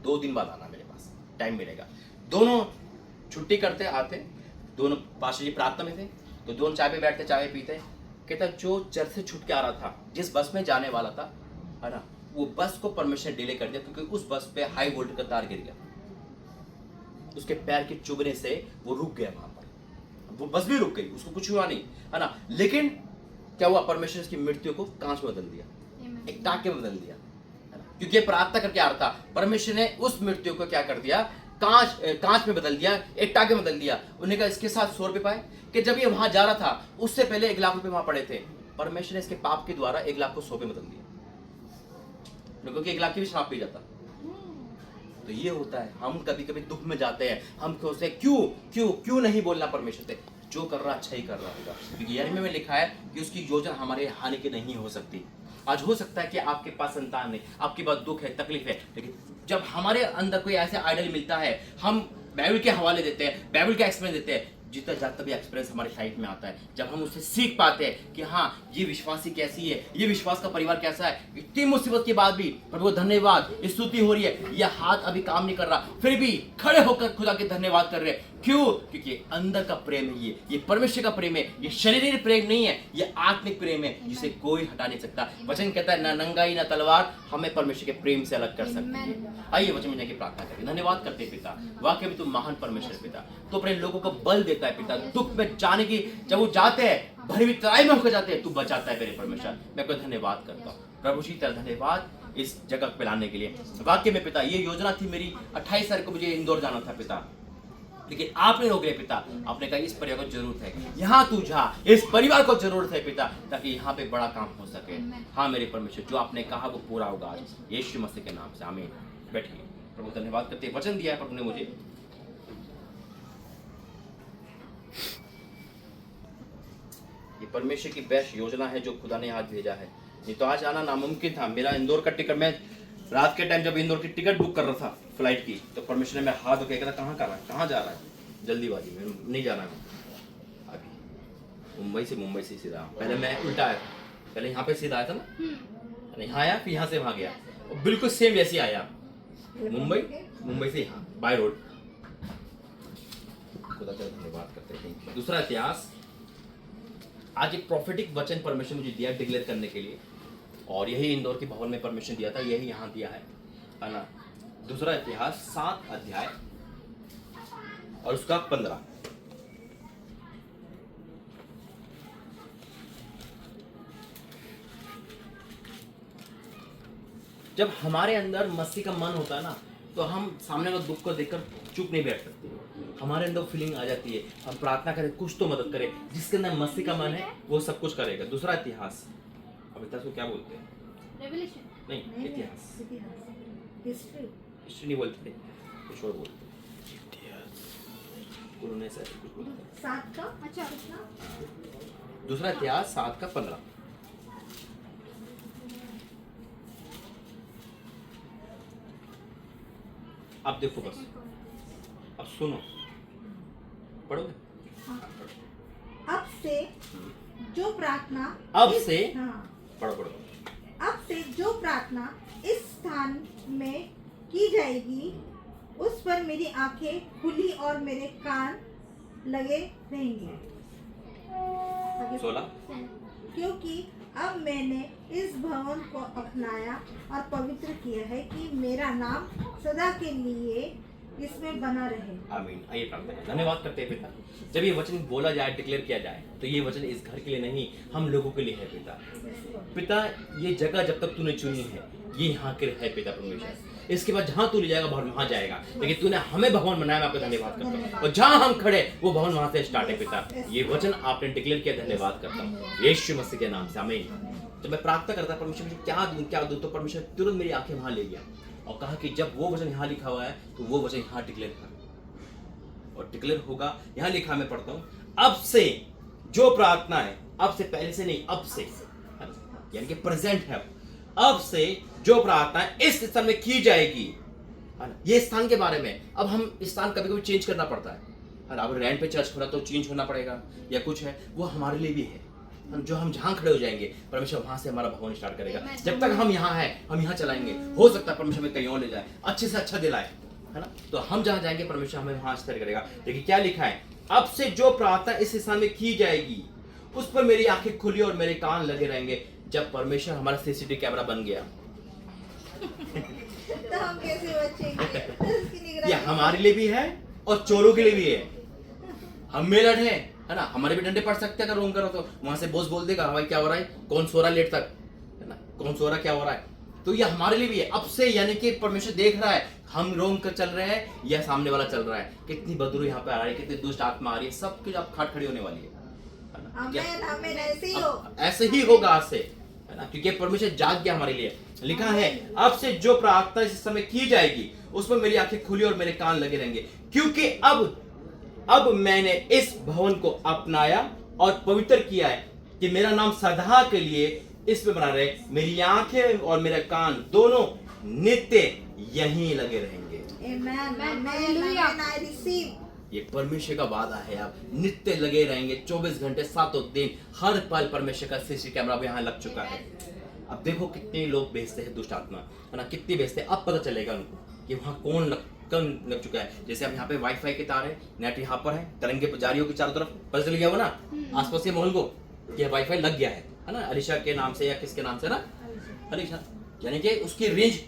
2 दिन बाद आना, मेरे पास टाइम मिलेगा। दोनों छुट्टी करते आते, दोनों पास्टर जी प्रार्थना में थे, तो दोनों चाय पे बैठते, चाय पीते। कहता जो चर्च से छुट के आ रहा था, जिस बस में जाने वाला था, है ना, वो बस को परमिशन डिले कर दिया, क्योंकि उस बस पे हाई वोल्टेज का तार गिर गया। उसके पैर के चुभने से वो रुक गया वहां पर, वो बस भी रुक गई, उसको कुछ हुआ नहीं, है ना। लेकिन क्या हुआ? परमेश्वर की मृत्यु को कांच में बदल दिया, एक टाके में बदल दिया, है ना। क्योंकि प्रार्थना करके आ रहा था, परमेश्वर ने उस मृत्यु को क्या कर दिया? कांच में बदल दिया, एक टाके में बदल दिया। उन्होंने कहा इसके साथ 100 रुपये पाए कि जब ये वहां जा रहा था उससे पहले 1 लाख रुपए वहां पड़े थे। परमेश्वर ने इसके पाप के द्वारा 1 लाख को 100 पे बदल दिया, क्योंकि 1 लाख की भी शराब पी जाता। तो ये होता है, हम कभी कभी दुख में जाते हैं, हम सोचते हैं क्यों क्यों क्यों नहीं बोलना परमेश्वर से? जो कर रहा अच्छा ही कर रहा होगा, क्योंकि यिर्मयाह में लिखा है कि उसकी योजना हमारे हानि की नहीं हो सकती। आज हो सकता है कि आपके पास संतान नहीं, आपके पास दुख है, तकलीफ है, लेकिन जब हमारे अंदर कोई ऐसा आइडल मिलता है, हम बाइबल के हवाले देते हैं, बाइबल का एक्सपीरियंस देते हैं, जितना जाता भी एक्सपीरियंस हमारे साइड में आता है, जब हम उससे सीख पाते हैं कि हाँ ये विश्वासी कैसी है, ये विश्वास का परिवार कैसा है, इतनी मुसीबत के बाद भी प्रभु धन्यवाद, स्तुति हो रही है, ये हाथ अभी काम नहीं कर रहा, फिर भी खड़े होकर खुदा के धन्यवाद कर रहे हैं। क्यों? क्योंकि अंदर का प्रेम है, ये परमेश्वर का प्रेम है, ये शरीरी प्रेम नहीं है, ये आत्मिक प्रेम है, जिसे कोई हटा नहीं सकता। वचन कहता है ना नंगाई ना तलवार हमें परमेश्वर के प्रेम से अलग कर सकती है। आइए वचन में जाके प्रार्थना करें। धन्यवाद करते हैं पिता, वाकई में तुम महान परमेश्वर पिता, तो अपने लोगों को बल देता है पिता, दुख में जाने की, जब वो जाते हैं भरी हुई तराई में होकर जाते हैं, तू बचाता है मेरे परमेश्वर। मैं आपका धन्यवाद करता हूँ प्रभु जी, तेरा धन्यवाद इस जगह पे लाने के लिए। वाकई में पिता, ये योजना थी मेरी 28 तारीख को मुझे इंदौर जाना था पिता, लेकिन आपने रोक लिया पिता। आपने कहा इस परिवार को जरूरत है, यहाँ तू जा, इस परिवार को जरूरत है पिता, ताकि यहाँ पे बड़ा काम हो सके। हाँ मेरे परमेश्वर, जो आपने कहा वो पूरा होगा आज यीशु मसीह के नाम से, आमीन। बैठिए। प्रभु धन्यवाद करते, वचन दिया है प्रभु ने मुझे, ये परमेश्वर की बेस्ट योजना है जो खुदा ने आज भेजा है। नहीं तो आज आना नामुमकिन था। मेरा इंदौर का टिकट, मैं रात के टाइम जब इंदौर की टिकट बुक कर रहा था फ्लाइट की, तो परमेश्वर ने मैं हाथ धो के कहता कहाँ कर रहा है, कहाँ जा रहा है? जल्दीबाजी में नहीं जाना है अभी, मुंबई से सीधा। पहले मैं उल्टा आया, पहले यहाँ पे सीधा आया था ना, यहाँ आया फिर यहाँ से वहाँ गया, और बिल्कुल सेम वैसे आया, मुंबई से यहाँ बाय रोड। खुदा का धन्यवाद करते हैं। दूसरा इतिहास, आज एक प्रॉफिटिक वचन परमेश्वर मुझे दिया डिक्लेयर करने के लिए, और यही इंदौर के भवन में परमेश्वर दिया था, यही यहाँ दिया है ना। दूसरा इतिहास 7 अध्याय और उसका 15। जब हमारे अंदर मसीह का मन होता है ना, तो हम सामने का दुख को देखकर चुप नहीं बैठ सकते, हमारे अंदर फीलिंग आ जाती है, हम प्रार्थना करें, कुछ तो मदद करें। जिसके अंदर मसीह का मन है वो सब कुछ करेगा। दूसरा इतिहास, अब इतिहास को क्या बोलते हैं? रेवलेशन नहीं, इतिहास, हिस्ट्री नहीं बोलते, कुछ और बोलते उन्होंने से कुछ बोलते। 7 का, अच्छा, दूसरा इतिहास 7 का 15। अब देखो बस, अब सुनो, पढ़ोगे? अब से जो प्रार्थना अब इस- से हाँ, पढ़ो पढ़ो। अब से जो प्रार्थना इस स्थान में की जाएगी उस पर मेरी आंखें खुली और मेरे कान लगे रहेंगे। आगे 16 क्योंकि अब मैंने इस भवन को अपनाया और पवित्र किया है कि मेरा नाम सदा के लिए इसमें बना रहे। आमीन। आइए प्रार्थना करें। धन्यवाद करते हैं पिता, जब ये वचन बोला जाए, डिक्लेयर किया जाए, तो ये वचन इस घर के लिए नहीं, हम लोगों के लिए है पिता। पिता, ये जगह जब तक तूने चुनी है, ये यहाँ के है पिता परमेश्वर। इसके बाद जहाँ तू ले जाएगा भवन वहाँ जाएगा, लेकिन तूने हमें भवन बनाया, मैं आपका धन्यवाद करता हूँ। और जहाँ हम खड़े वो भवन वहाँ से स्टार्ट है पिता। ये वचन आपने डिक्लेयर किया, धन्यवाद करता हूँ यीशु मसीह के नाम से, आमीन। तो मैं प्रार्थना करता परमेश्वर मुझे क्या दूं, तो परमेश्वर तुरंत मेरी आंखें वहाँ ले गया और कहा कि जब वो वचन यहाँ लिखा हुआ है तो वो वचन यहाँ डिक्लेयर कर, और डिक्लेयर होगा। यहाँ लिखा, मैं पढ़ता हूँ, अब से जो प्रार्थना है, अब से पहले से नहीं, अब से, यानी कि प्रेजेंट है। अब से जो प्रार्थना इस स्थान में की जाएगी, है ना, ये स्थान के बारे में। अब हम स्थान कभी कभी चेंज करना पड़ता है ना, अब रेंट पे चर्च खोला तो चेंज होना पड़ेगा, या कुछ है, वो हमारे लिए भी है। जो हम जहाँ खड़े हो जाएंगे, परमेश्वर वहां से हमारा भवन स्टार्ट करेगा। जब तक हम यहाँ हैं, हम यहाँ चलाएंगे। हो सकता है परमेश्वर हमें कहीं और ले जाए, अच्छे से अच्छा दिलाए, है ना, तो हम जहाँ जाएंगे परमेश्वर हमें वहां स्थिर करेगा। देखिए क्या लिखा है, अब से जो प्रार्थना इस स्थान में की जाएगी उस पर मेरी आंखें खुली और मेरे कान लगे रहेंगे। जब परमेश्वर हमारा सीसीटीवी कैमरा बन गया तो हम कैसे बचेंगे? उसकी ये निगरानी हमारे लिए भी है और चोरों के लिए भी है। हम मेलट है ना, हमारे भी डंडे पड़ सकते हैं अगर रोंग करो तो। वहां से बॉस बोल देगा, भाई क्या हो रहा है, कौन सो रहा है लेट तक, है ना, कौन सो रहा है, क्या हो रहा है। तो ये हमारे लिए भी है अब से, यानी कि परमेश्वर देख रहा है हम रोंग कर चल रहे हैं या सामने वाला चल रहा है, कितनी बदरू यहाँ पे आ रही है, कितनी दुष्ट आत्मा आ रही है, सब कुछ आप खाट खड़ी होने वाली है ना? आमीन, आमीन, ऐसे ही हो। ऐसे ही होगा आज से, है ना, क्योंकि परमेश्वर जाग गया हमारे लिए। लिखा है, अब से जो प्रार्थना इस समय की जाएगी उस पर मेरी आंखें खुली और मेरे कान लगे रहेंगे, क्योंकि अब मैंने इस भवन को अपनाया और पवित्र किया है कि मेरा नाम सदा के लिए इसमें बना रहे। मेरी आंखें और मेरे कान दोनों नित्य यहीं लगे रहेंगे। Amen, amen, Hallelujah. amen, I receive। ये परमेश्वर का वादा है, आप नित्य लगे रहेंगे 24 घंटे 7 दिन, हर पल परमेश्वर का सीसी कैमरा अब यहाँ लग चुका है। अब देखो कितने लोग भेजते हैं दुष्ट आत्मा, है ना, कितने भेजते हैं, अब पता चलेगा उनको कि वहाँ कौन लग चुका है। जैसे अब यहाँ पे वाईफाई के तार है, नेट यहाँ पर है, तरंगे जारी होगी चारों तरफ, पता चल गया हो ना आसपास के माहौल को कि वाईफाई लग गया है ना, अलीशा के नाम से या किसके नाम से ना, अलीशा, यानी कि उसकी रेंज,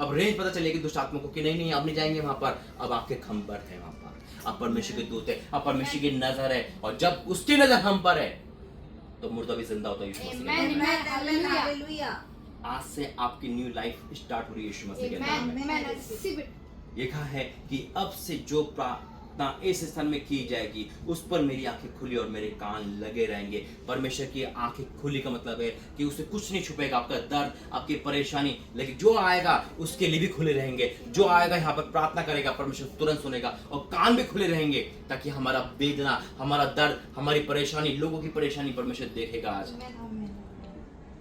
अब रेंज पता चलेगी दुष्ट आत्मा को कि नहीं अब नहीं जाएंगे वहां पर, अब आपके खंबर है वहां पर, अब परमेश्वर के दूत है, अब परमेश्वर की नजर है, और जब उसकी नजर हम पर है तो मुर्दा भी जिंदा होता है यीशु मसीह के नाम में। Amen, amen, hallelujah। आज से आपकी न्यू लाइफ स्टार्ट हो रही है यीशु मसीह के नाम में। Amen. I receive it. लिखा है कि अब से जो प्रार्थना इस स्थान में की जाएगी उस पर मेरी आंखें खुली और मेरे कान लगे रहेंगे। परमेश्वर की आंखें खुली का मतलब है कि उसे कुछ नहीं छुपेगा, आपका दर्द, आपकी परेशानी, लेकिन जो आएगा उसके लिए भी खुले रहेंगे। जो आएगा यहाँ पर प्रार्थना करेगा परमेश्वर तुरंत सुनेगा, और कान भी खुले रहेंगे ताकि हमारा वेदना, हमारा दर्द, हमारी परेशानी, लोगों की परेशानी परमेश्वर देखेगा आज।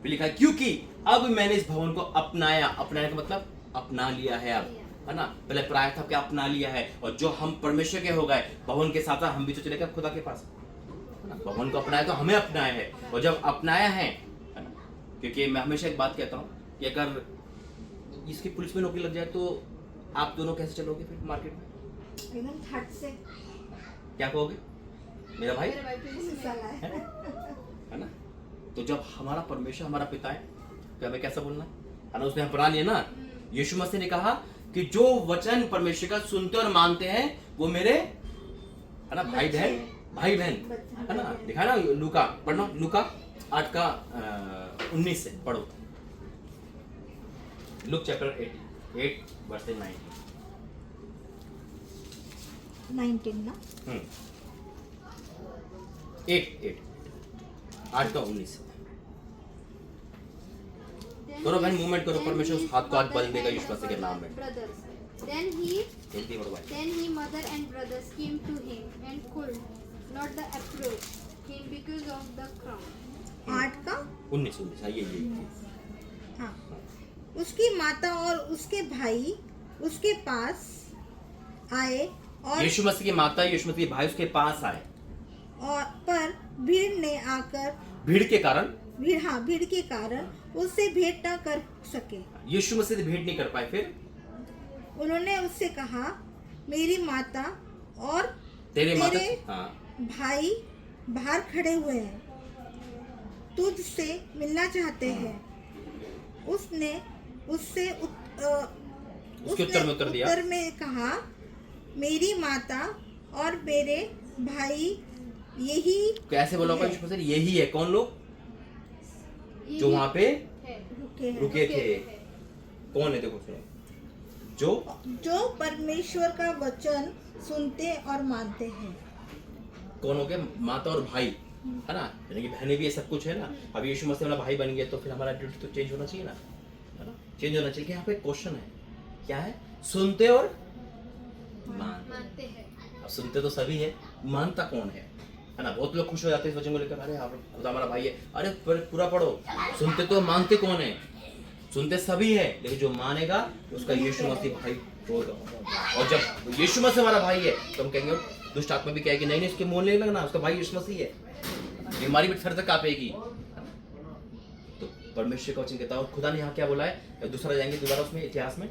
फिर लिखा है, क्योंकि अब मैंने इस भवन को अपनाया। अपनाने का मतलब अपना लिया है, अब, है ना, पहले प्राय था क्या, अपना लिया है, और जो हम परमेश्वर के हो गए, भवन के साथ हम भी तो चले गए खुदा के पास, है ना। भवन को अपनाया तो हमें अपनाया है, और जब अपनाया है ना, क्योंकि मैं हमेशा एक बात कहता हूँ कि अगर इसकी पुलिस में नौकरी लग जाए तो आप दोनों कैसे चलोगे फिर मार्केट में, एकदम थट से क्या कहोगे, मेरा भाई, मेरे भाई पुलिस में साला है। है ना। तो जब हमारा परमेश्वर हमारा पिता है तो हमें कैसा बोलना है ना, उसने अपना लिया ना। यीशु मसीह ने कहा कि जो वचन परमेश्वर का सुनते और मानते हैं वो मेरे, है ना, भाई बहन, है ना। दिखा ना लूका, पढ़ना लूका 8 का 19 से पढ़ो, लुक चैप्टर 8 वर्स 19 ना 8 का 19 करो बहन, मूवमेंट करो, परमेश्वर उस हाथ को आज बल देगा यीशु मसीह के नाम में। Brothers. Then he, जल्दी बढ़ो भाई। then he, mother and brothers came to him and could not the approach him because of the crowd. 8 का 19 ये हाँ। उसकी माता और उसके भाई उसके पास आए और यीशु मसीह की माता यीशु मसीह के भाई उसके पास आए पर भीड़ ने आकर भीड़ के कारण भीड़ के कारण उससे भेंट न कर सके। यीशु मसीह से भेंट नहीं कर पाए। फिर उन्होंने उससे कहा, मेरी माता और तेरे माता हाँ भाई बाहर खड़े हुए हैं, तुझसे मिलना चाहते हैं। उसने उससे उसके उत्तर में उत्तर दिया, उत्तर में कहा, मेरी माता और मेरे भाई यही। कैसे बोला होगा यीशु मसीह? यही है। कौन लोग जो वहां पे रुके थे? कौन है? देखो सुनो, जो परमेश्वर का वचन सुनते और मानते हैं। कौन हो गया? माता और भाई, है ना? यानी कि बहनें भी ये सब कुछ है ना। अब यीशु मसीह हमारा भाई बन गया तो फिर हमारा ड्यूटी तो चेंज होना चाहिए ना, है ना? चेंज होना चाहिए। यहाँ पे क्वेश्चन है, क्या है? सुनते और मानते हैं। अब सुनते तो सभी है, मानता कौन है ना? बहुत लोग खुश हो जाते हैं इस वचन को लेकर, अरे आप खुदा हमारा भाई है। अरे पूरा पढ़ो, सुनते तो मानते कौन है? सुनते सभी है, लेकिन जो मानेगा उसका यीशु मसीह भाई होगा। और जब यीशु मसीह हमारा भाई है तो हम कहेंगे, दुष्ट आत्मा भी कहेगी नहीं उसके मुंह नहीं लगना, उसका भाई यीशु मसीह है, बीमारी भी सर तक कांपेगी। तो परमेश्वर का वचन कहता है, और खुदा ने यहाँ क्या बोला है? दूसरा जाएंगे दोबारा उसमें इतिहास में,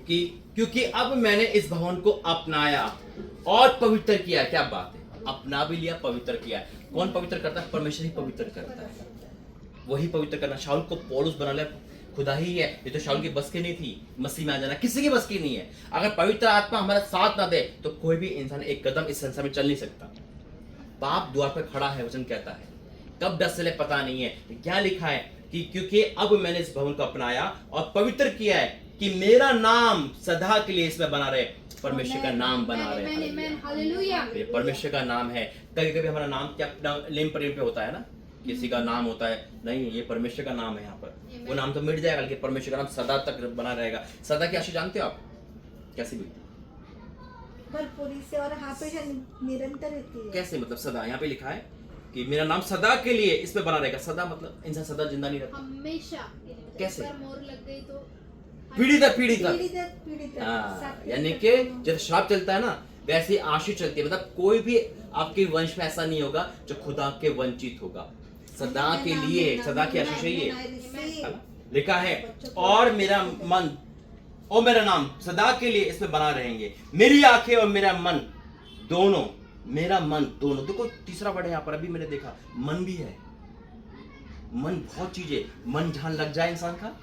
कि क्योंकि अब मैंने इस भवन को अपनाया और पवित्र किया। क्या बात है, अपना भी लिया, पवित्र किया। कौन पवित्र करता है? परमेश्वर ही पवित्र करता है, वही पवित्र करना। शाऊल को पौलुस बना लिया खुदा ही है। ये तो शाऊल की बस की नहीं थी, मसीह में आ जाना किसी की बस की नहीं है। अगर पवित्र आत्मा हमारा साथ ना दे तो कोई भी इंसान एक कदम इस संसार में चल नहीं सकता। पाप द्वार पर खड़ा है, वचन कहता है, कब डस चले पता नहीं है। क्या लिखा है कि क्योंकि अब मैंने इस भवन को अपनाया और पवित्र किया है कि मेरा नाम सदा के लिए इसमें बना रहे। परमेश्वर का नाम बना रहे, हालेलुया। ये परमेश्वर का नाम है। कभी कभी हमारा नाम क्या लेम प्रेम पे होता है ना, किसी का नाम होता है, नहीं ये परमेश्वर का नाम है। यहाँ पर वो नाम तो मिट जाएगा, लेकिन परमेश्वर का नाम सदा तक बना रहेगा। सदा की आशीष जानते हो आप कैसे मिलती? भरपूरी से और हमेशा निरंतर रहती है। कैसे मतलब? सदा, यहाँ पे लिखा है कि मेरा नाम सदा के लिए इस पे बना रहेगा। सदा मतलब इंसान सदा जिंदा नहीं रहता, हमेशा। कैसे? एक बार मोर लग गई तो पीढ़ी दर पीढ़ी तक। पीढ़ी तक। हाँ, यानी कि जब श्राप चलता है ना, वैसे आशीष चलती है। मतलब कोई भी आपके वंश में ऐसा नहीं होगा जो खुदा के वंचित होगा। सदा के लिए, सदा की आशीष है ये। लिखा है, और मेरा मन और मेरा नाम सदा के लिए इसमें बना रहेंगे। मेरी आंखें और मेरा मन दोनों, मेरा मन दोनों। देखो तीसरा वर्ड है यहाँ पर, अभी मैंने देखा मन भी है। मन बहुत चीज है। मन जहां लग जाए इंसान का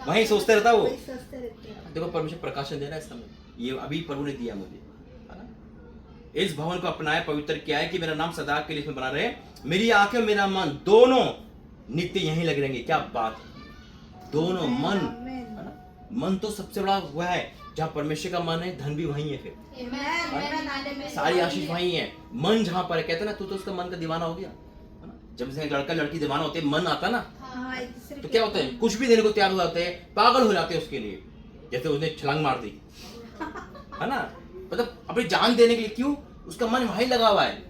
वहीं सोचते रहता वो। देखो परमेश्वर प्रकाशन दे रहा है इस समय, ये अभी प्रभु ने दिया मुझे, है ना? इस भवन को अपनाया, पवित्र किया है कि मेरा नाम सदा के लिए इसमें बना रहे। मेरी आंखें मेरा मन दोनों नित्य यहीं लगे रहेंगे। क्या बात, दोनों मन, है ना? मन तो सबसे बड़ा हुआ है, जहाँ परमेश्वर का मन है धन भी वहीं है। फिर सारी आशीष वहीं है। मन जहाँ पर है, कहते ना तू तो उसका मन का दीवाना हो गया। जब से लड़का लड़की दीवाना होते हैं, मन आता ना तो क्या होता है, कुछ भी देने को तैयार हो जाते हैं, पागल हो जाते हैं उसके लिए। जैसे उसने छलांग मार दी, है ना? मतलब अपनी जान देने के लिए। क्यों? उसका मन वहीं लगा हुआ है।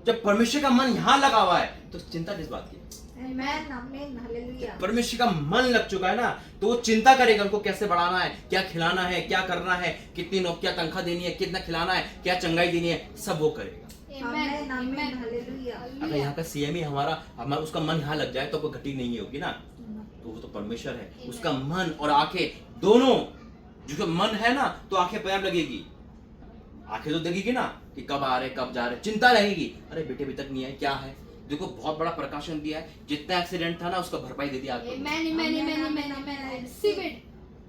जब परमेश्वर का मन यहाँ लगा हुआ है तो चिंता किस बात की? परमेश्वर का मन लग चुका है ना, तो वो चिंता करेगा उनको कैसे बढ़ाना है, क्या खिलाना है, क्या करना है, कितनी क्या तनख्वाह देनी है, कितना खिलाना है, क्या चंगाई देनी है, सब वो करेगा। अगर यहाँ का सीएम ही हमारा उसका मन यहाँ लग जाए तो कोई घटी नहीं होगी ना। तो वो तो परमेश्वर है, उसका मन और आंखें दोनों। जिसका मन है ना तो आंखें पैर लगेगी, आंखें तो देखेगी ना कि कब आ रहे कब जा रहे, चिंता रहेगी। अरे बेटे अभी तक नहीं आए, क्या है? देखो बहुत बड़ा प्रकाशन दिया है, जितना एक्सीडेंट था ना उसका भरपाई दे दिया।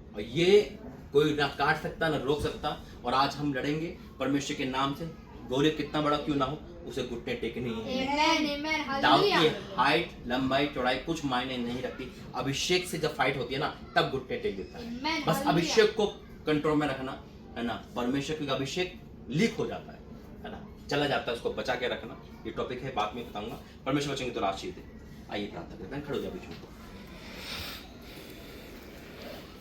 और ये कोई ना काट सकता ना रोक सकता। और आज हम लड़ेंगे परमेश्वर के नाम से, गौरव कितना बड़ा क्यों ना हो, उसे घुटने टेकने ही है। दाऊद की हाइट, लंबाई, चौड़ाई कुछ मायने नहीं रखती। अभिषेक से जब फाइट होती है ना तब घुटने टेक देता है। बस अभिषेक को कंट्रोल में रखना है ना। परमेश्वर का अभिषेक लीक हो जाता है ना, चला जाता है, उसको बचा के रखना। ये टॉपिक है, बाद में बताऊंगा। परमेश्वर वचन की तो आशीष दे। आइए प्रार्थना करते हैं, खड़े हो जाओ बीच में।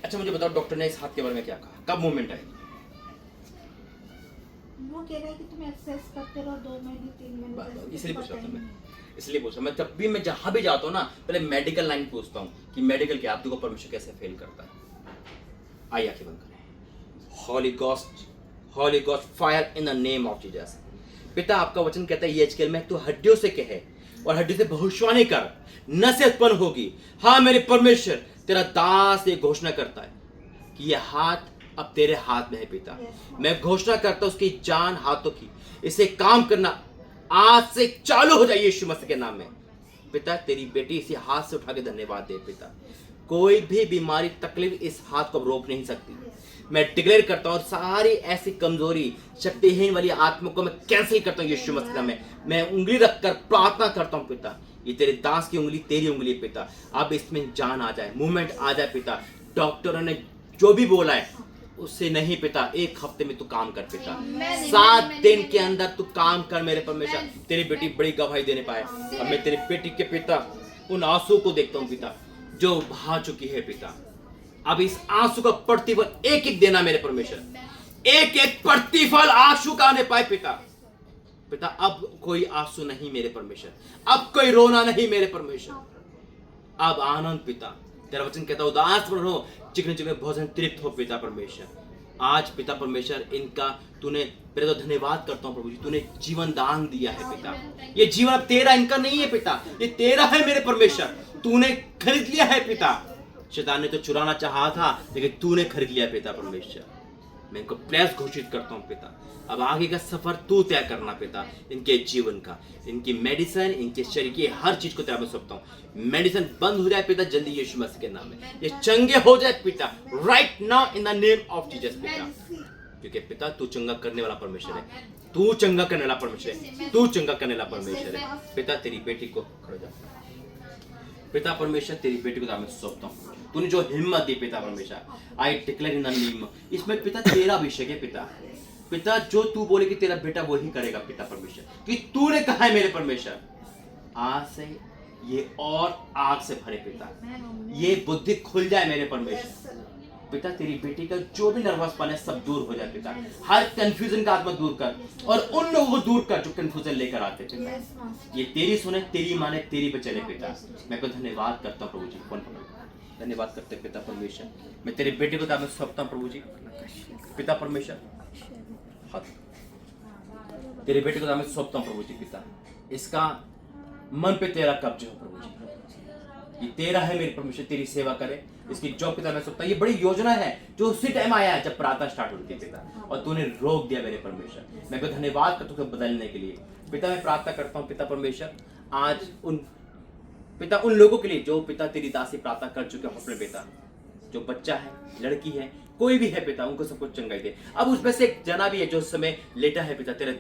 अच्छा मुझे बताओ, डॉक्टर ने इस हाथ के बारे में क्या कहा, कब मूवमेंट आएगी? वो कह रहा है कि तुम एक्सरसाइज करते रहो 2 महीने 3 महीने। इसलिए पूछ रहा था मैं, इसलिए पूछ रहा मैं। जब भी मैं जहां भी जाता हूँ ना, पहले मेडिकल लाइन पूछता हूँ कि मेडिकल क्या, आप देखो परमेश्वर कैसे फेल करता है। आइए आंखें बंद करें। Holy Ghost fire in the name of Jesus. पिता आपका वचन कहता है यहेजकेल में तू हड्डियों से कहे और हड्डियों से भविष्यवाणी कर, नसें उत्पन्न होगी। हाँ मेरे परमेश्वर, तेरा दास ये घोषणा करता है कि ये हाथ अब तेरे हाथ में है पिता। मैं घोषणा करता हूं उसकी जान हाथों की, इसे काम करना आज से चालू हो जाए यीशु मसीह के नाम में। पिता तेरी बेटी इसी हाथ से उठा के धन्यवाद दे पिता। कोई भी बीमारी तकलीफ इस हाथ को रोक नहीं सकती। मैं डिक्लेयर करता हूँ सारी ऐसी कमजोरी शक्तिहीन वाली आत्मा को मैं कैंसिल करता हूँ यीशु मसीह में। मैं उंगली रखकर प्रार्थना करता हूँ पिता, ये तेरे दास की उंगली तेरी उंगली है पिता। अब इसमें जान आ जाए, मूवमेंट आ जाए पिता। डॉक्टरों ने जो भी बोला है उससे नहीं पिता, एक हफ्ते में तू काम कर पिता। 7 दिन के अंदर तू काम कर मेरे परमेश्वर। तेरी बेटी बड़ी गवाही देने पाए। अब मैं तेरी बेटी के पिता उन आंसू को देखता हूँ पिता जो बहा चुकी है पिता। अब इस आंसू का प्रतिफल एक एक देना मेरे परमेश्वर, एक एक प्रतिफल आंसू का आने पाए पिता। पिता अब कोई आंसू नहीं मेरे परमेश्वर, अब कोई रोना नहीं मेरे परमेश्वर, अब आनंद पिता। तेरा वचन कहता उदास मत रहो, चिकने चिकने भोजन तृप्त हो पिता परमेश्वर। आज पिता परमेश्वर इनका तूने पहले तो धन्यवाद करता हूँ प्रभु जी, तूने जीवन दान दिया है पिता। ये जीवन अब तेरा, इनका नहीं है पिता, ये तेरा है मेरे परमेश्वर। तूने खरीद लिया है पिता। शैतान ने तो चुराना चाहा था लेकिन तूने खरीद लिया पिता परमेश्वर। मैं इनको प्लेस घोषित करता हूँ पिता। अब आगे का सफर तू तय करना पिता, इनके जीवन का, इनकी मेडिसिन, इनके शरीर की हर चीज को तय मैं सौंपता हूँ। मेडिसिन बंद हो जाए पिता जल्दी यीशु मसीह के नाम में, ये चंगे हो जाए पिता right now in the name of Jesus पिता। क्योंकि पिता तू चंगा करने वाला परमेश्वर है, तू चंगा करने वाला परमेश्वर है, तू चंगा करने वाला परमेश्वर है पिता। तेरी बेटी को खड़े जा पिता परमेश्वर, तेरी बेटी को मैं सौंपता हूँ। तूने जो हिम्मत दी पिता परमेश्वर, I declare in the name, इसमें पिता तेरा अभिषेक है पिता। पिता जो तू बोले कि तेरा बेटा वही करेगा पिता परमेश्वर, कि तूने कहा है मेरे परमेश्वर। आज से ये और आग से भरे पिता, ये बुद्धि खुल जाए मेरे परमेश्वर। पिता तेरी बेटी का जो भी नर्वसपन है सब दूर हो जाए पिता। हर कंफ्यूजन का आत्मा दूर कर और उन लोगों को दूर कर जो कंफ्यूजन लेकर आते पिता। ये तेरी सुने, तेरी माने, तेरी पे चले पिता। मैं को धन्यवाद करता हूँ प्रभु जी। फोन धन्यवाद करते पिता परमेश्वर। मैं तेरे बेटे को मैं सौंपता हूँ प्रभु जी पिता परमेश्वर। तेरे बेटे को मैं सौंपता हूँ प्रभु जी पिता। इसका मन पे तेरा कब्जा हो प्रभु जी, ये तेरा है मेरे परमेश्वर, तेरी सेवा करे। इसकी जो पिता मैं सौंपता, ये बड़ी योजना है जो उसी टाइम आया है जब प्रार्थना स्टार्ट होती है पिता, और तूने रोक दिया मेरे परमेश्वर। मैं को धन्यवाद करता हूँ बदलने के लिए पिता। मैं प्रार्थना करता हूँ पिता परमेश्वर आज उन लोगों के लिए जो पिता तेरी दासी प्रार्थना कर चुके हैं अपने पिता, जो बच्चा है, लड़की है, कोई भी है पिता, उनको सब कुछ चंगाई दे। अब उसमें से एक जना भी है जो उस समय लेटा है पिता, तेरे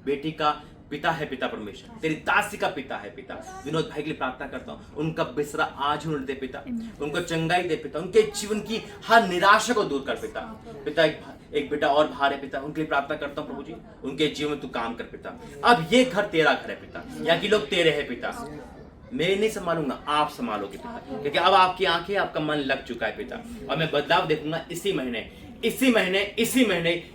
बेटी का पिता है पिता परमेश्वर, तेरी दासी का पिता है पिता। विनोद भाई के लिए प्रार्थना करता हूँ, उनका बिसरा आज ही उन्हें दे पिता, उनको चंगाई दे पिता, उनके जीवन की हर निराशा को दूर कर पिता। पिता एक बेटा और बाहर है पिता, उनके लिए प्रार्थना करता हूँ प्रभु जी, उनके जीवन में तू काम कर पिता। अब ये घर तेरा घर है पिता, यहाँ के लोग तेरे है पिता। मैं नहीं संभालूंगा, आप संभालोगे पिता, क्योंकि अब आपकी आंखें, आपका मन लग चुका है पिता, और मैं बदलाव देखूंगा इसी महीने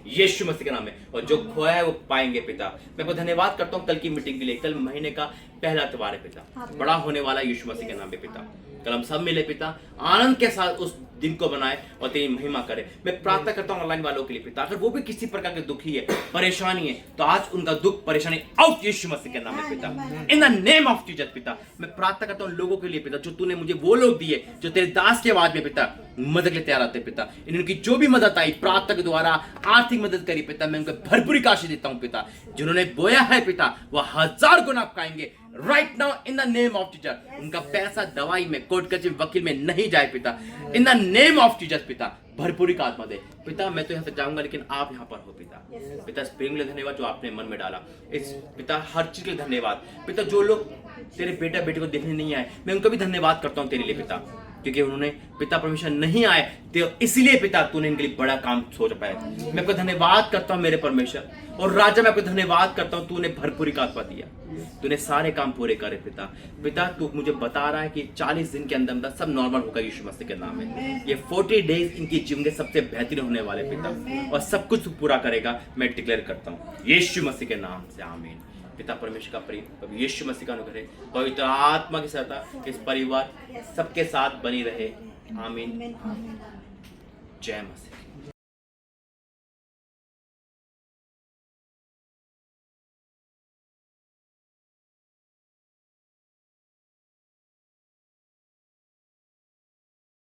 यीशु मसीह के नाम में। और जो खोया है वो पाएंगे पिता। मैं को धन्यवाद करता हूँ कल की मीटिंग के लिए। कल महीने का पहला त्योहार है पिता, बड़ा होने वाला यीशु मसीह के नाम पे पिता। कल हम सब मिले पिता, आनंद के साथ उस दिन को बनाए और तेरी महिमा करे। मैं प्रार्थना करता हूँ ऑनलाइन वालों के लिए पिता, अगर वो भी किसी प्रकार के दुखी है, परेशानी है, तो आज उनका दुख परेशानी आउट यीशु मसीह के नाम में पिता, in the name of Jesus पिता। मैं प्रार्थना करता हूँ लोगों के लिए पिता, जो तूने मुझे वो लोग दिए जो तेरे दास की आवाज में पिता मदद के लिए तैयार आते पिता। इनकी जो भी मदद आई प्रार्थना के द्वारा, आर्थिक मदद करी पिता, मैं उनको भरपूरी आशीष देता हूँ पिता। जिन्होंने बोया है पिता वो 1000 गुना पाएंगे right now in the name of Jesus. उनका पैसा दवाई में, कोर्ट कचहरी, वकील में नहीं जाए पिता, in the name of Jesus पिता। भरपूरी का आत्मा दे पिता। मैं तो यहाँ से जाऊंगा लेकिन आप यहाँ पर हो पिता। पिता स्प्रिंग के लिए धन्यवाद जो आपने मन में डाला, इस पिता हर चीज के लिए धन्यवाद पिता। जो लोग तेरे बेटा बेटी को देखने नहीं आए, मैं उनका भी धन्यवाद करता हूँ तेरे लिए पिता, क्योंकि उन्होंने पिता परमेश्वर नहीं आए तो इसलिए पिता तूने इनके लिए बड़ा काम सोच पाया। मैं आपको धन्यवाद करता हूँ मेरे परमेश्वर, और राजा मैं आपको धन्यवाद करता हूँ, तूने भरपूरी का आत्मा दिया, तूने सारे काम पूरे करे पिता। पिता तू मुझे बता रहा है कि 40 दिन के अंदर अंदर सब नॉर्मल होगा यीशु मसीह के नाम में। ये 40 डेज इनकी जीवन के सबसे बेहतरीन होने वाले पिता, और सब कुछ पूरा करेगा मैं डिक्लेयर करता हूँ यीशु मसीह के नाम से, आमीन। पिता परमेश्वर का प्रेम, यीशु मसीह का अनुग्रह, पवित्र आत्मा की सहायता इस परिवार सबके साथ बनी रहे, आमीन। जय मसीह।